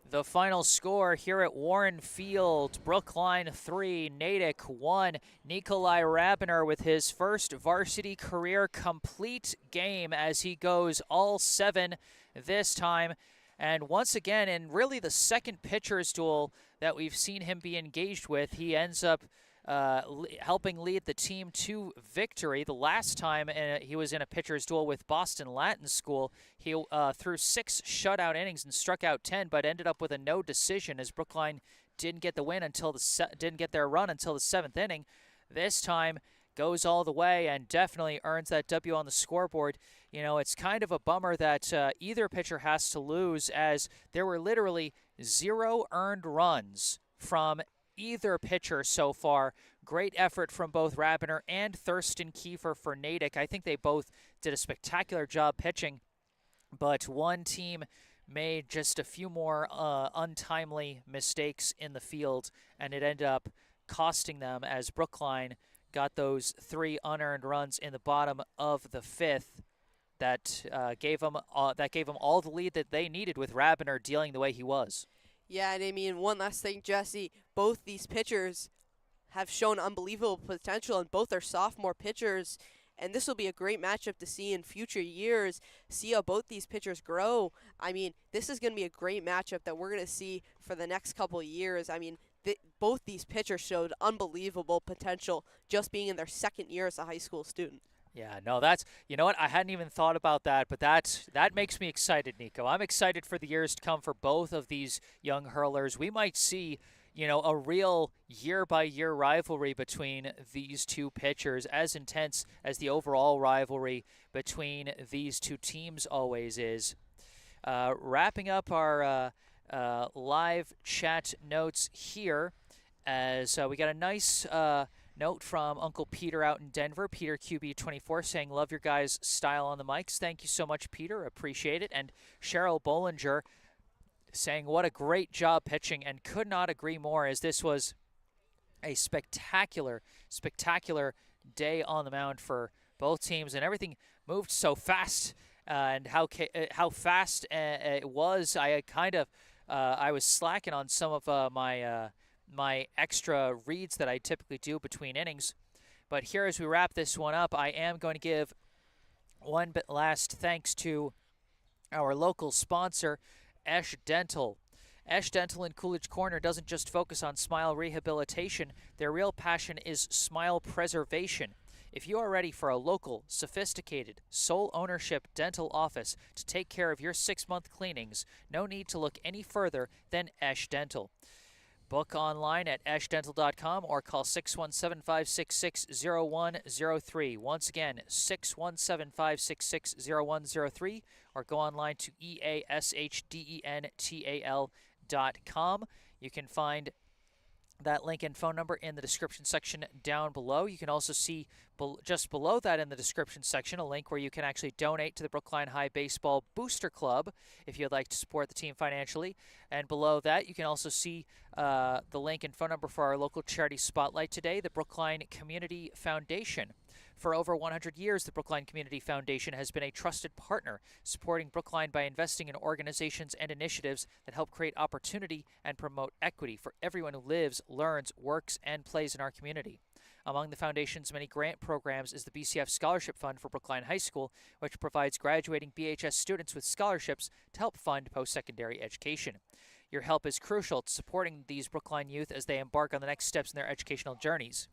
The final score here at Warren Field, Brookline 3, Natick 1. Nikolai Rabiner with his first varsity career complete game as he goes all 7 this time. And once again, in really the second pitcher's duel that we've seen him be engaged with, he ends up helping lead the team to victory. The last time he was in a pitcher's duel with Boston Latin School, he threw 6 shutout innings and struck out 10, but ended up with a no decision as Brookline didn't get the win until didn't get their run until the 7th inning. This time goes all the way and definitely earns that W on the scoreboard. You know, it's kind of a bummer that either pitcher has to lose, as there were literally 0 earned runs from either pitcher so far. Great effort from both Rabiner and Thurston Kiefer for Natick. I think they both did a spectacular job pitching, but one team made just a few more untimely mistakes in the field, and it ended up costing them as Brookline got those 3 unearned runs in the bottom of the 5th that gave them all the lead that they needed with Rabiner dealing the way he was. Yeah, and I mean, one last thing, Jesse. Both these pitchers have shown unbelievable potential, and both are sophomore pitchers. And this will be a great matchup to see in future years, see how both these pitchers grow. I mean, this is going to be a great matchup that we're going to see for the next couple of years. I mean, both these pitchers showed unbelievable potential just being in their second year as a high school student. Yeah, no, that's, you know what, I hadn't even thought about that, but that makes me excited, Nico. I'm excited for the years to come for both of these young hurlers. We might see, you know, a real year-by-year rivalry between these two pitchers, as intense as the overall rivalry between these two teams always is. Wrapping up our live chat notes here, as we got a nice note from Uncle Peter out in Denver, Peter QB24, saying, love your guys' style on the mics. Thank you so much, Peter. Appreciate it. And Cheryl Bollinger saying, what a great job pitching, and could not agree more, as this was a spectacular, spectacular day on the mound for both teams, and everything moved so fast, and how fast it was. I was slacking on some of my extra reads that I typically do between innings. But here, as we wrap this one up, I am going to give One but last thanks to our local sponsor, Esch Dental. Esch Dental in Coolidge Corner doesn't just focus on smile rehabilitation, their real passion is smile preservation. If you are ready for a local, sophisticated, sole ownership dental office to take care of your 6-month cleanings, no need to look any further than Esch Dental. Book online at eschdental.com or call 617-566-0103. Once again, 617-566-0103, or go online to eashdental.com. You can find that link and phone number in the description section down below. You can also see just below that in the description section a link where you can actually donate to the Brookline High Baseball Booster Club if you'd like to support the team financially. And below that, you can also see the link and phone number for our local charity spotlight today, the Brookline Community Foundation. For over 100 years, the Brookline Community Foundation has been a trusted partner, supporting Brookline by investing in organizations and initiatives that help create opportunity and promote equity for everyone who lives, learns, works, and plays in our community. Among the foundation's many grant programs is the BCF Scholarship Fund for Brookline High School, which provides graduating BHS students with scholarships to help fund post-secondary education. Your help is crucial to supporting these Brookline youth as they embark on the next steps in their educational journeys.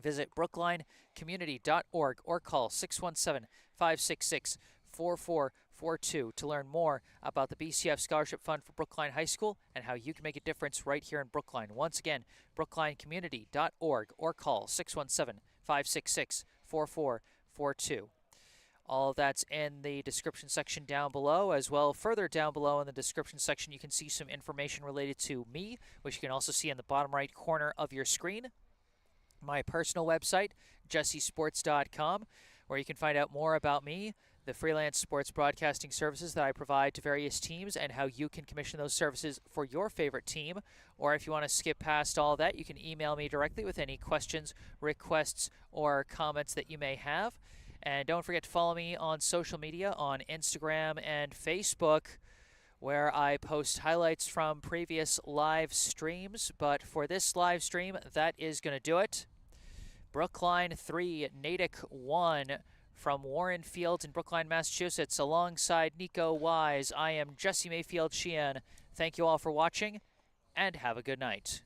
Visit brooklinecommunity.org or call 617-566-4442 to learn more about the BCF Scholarship Fund for Brookline High School and how you can make a difference right here in Brookline. Once again, brooklinecommunity.org or call 617-566-4442. All of that's in the description section down below. As well, further down below in the description section, you can see some information related to me, which you can also see in the bottom right corner of your screen. My personal website, jessesports.com, where you can find out more about me, the freelance sports broadcasting services that I provide to various teams, and how you can commission those services for your favorite team. Or if you want to skip past all that, you can email me directly with any questions, requests, or comments that you may have. And don't forget to follow me on social media on Instagram and Facebook, where I post highlights from previous live streams. But for this live stream, that is going to do it. Brookline 3, Natick 1 from Warren Field in Brookline, Massachusetts. Alongside Nico Wise, I am Jesse Mayfield-Sheehan. Thank you all for watching, and have a good night.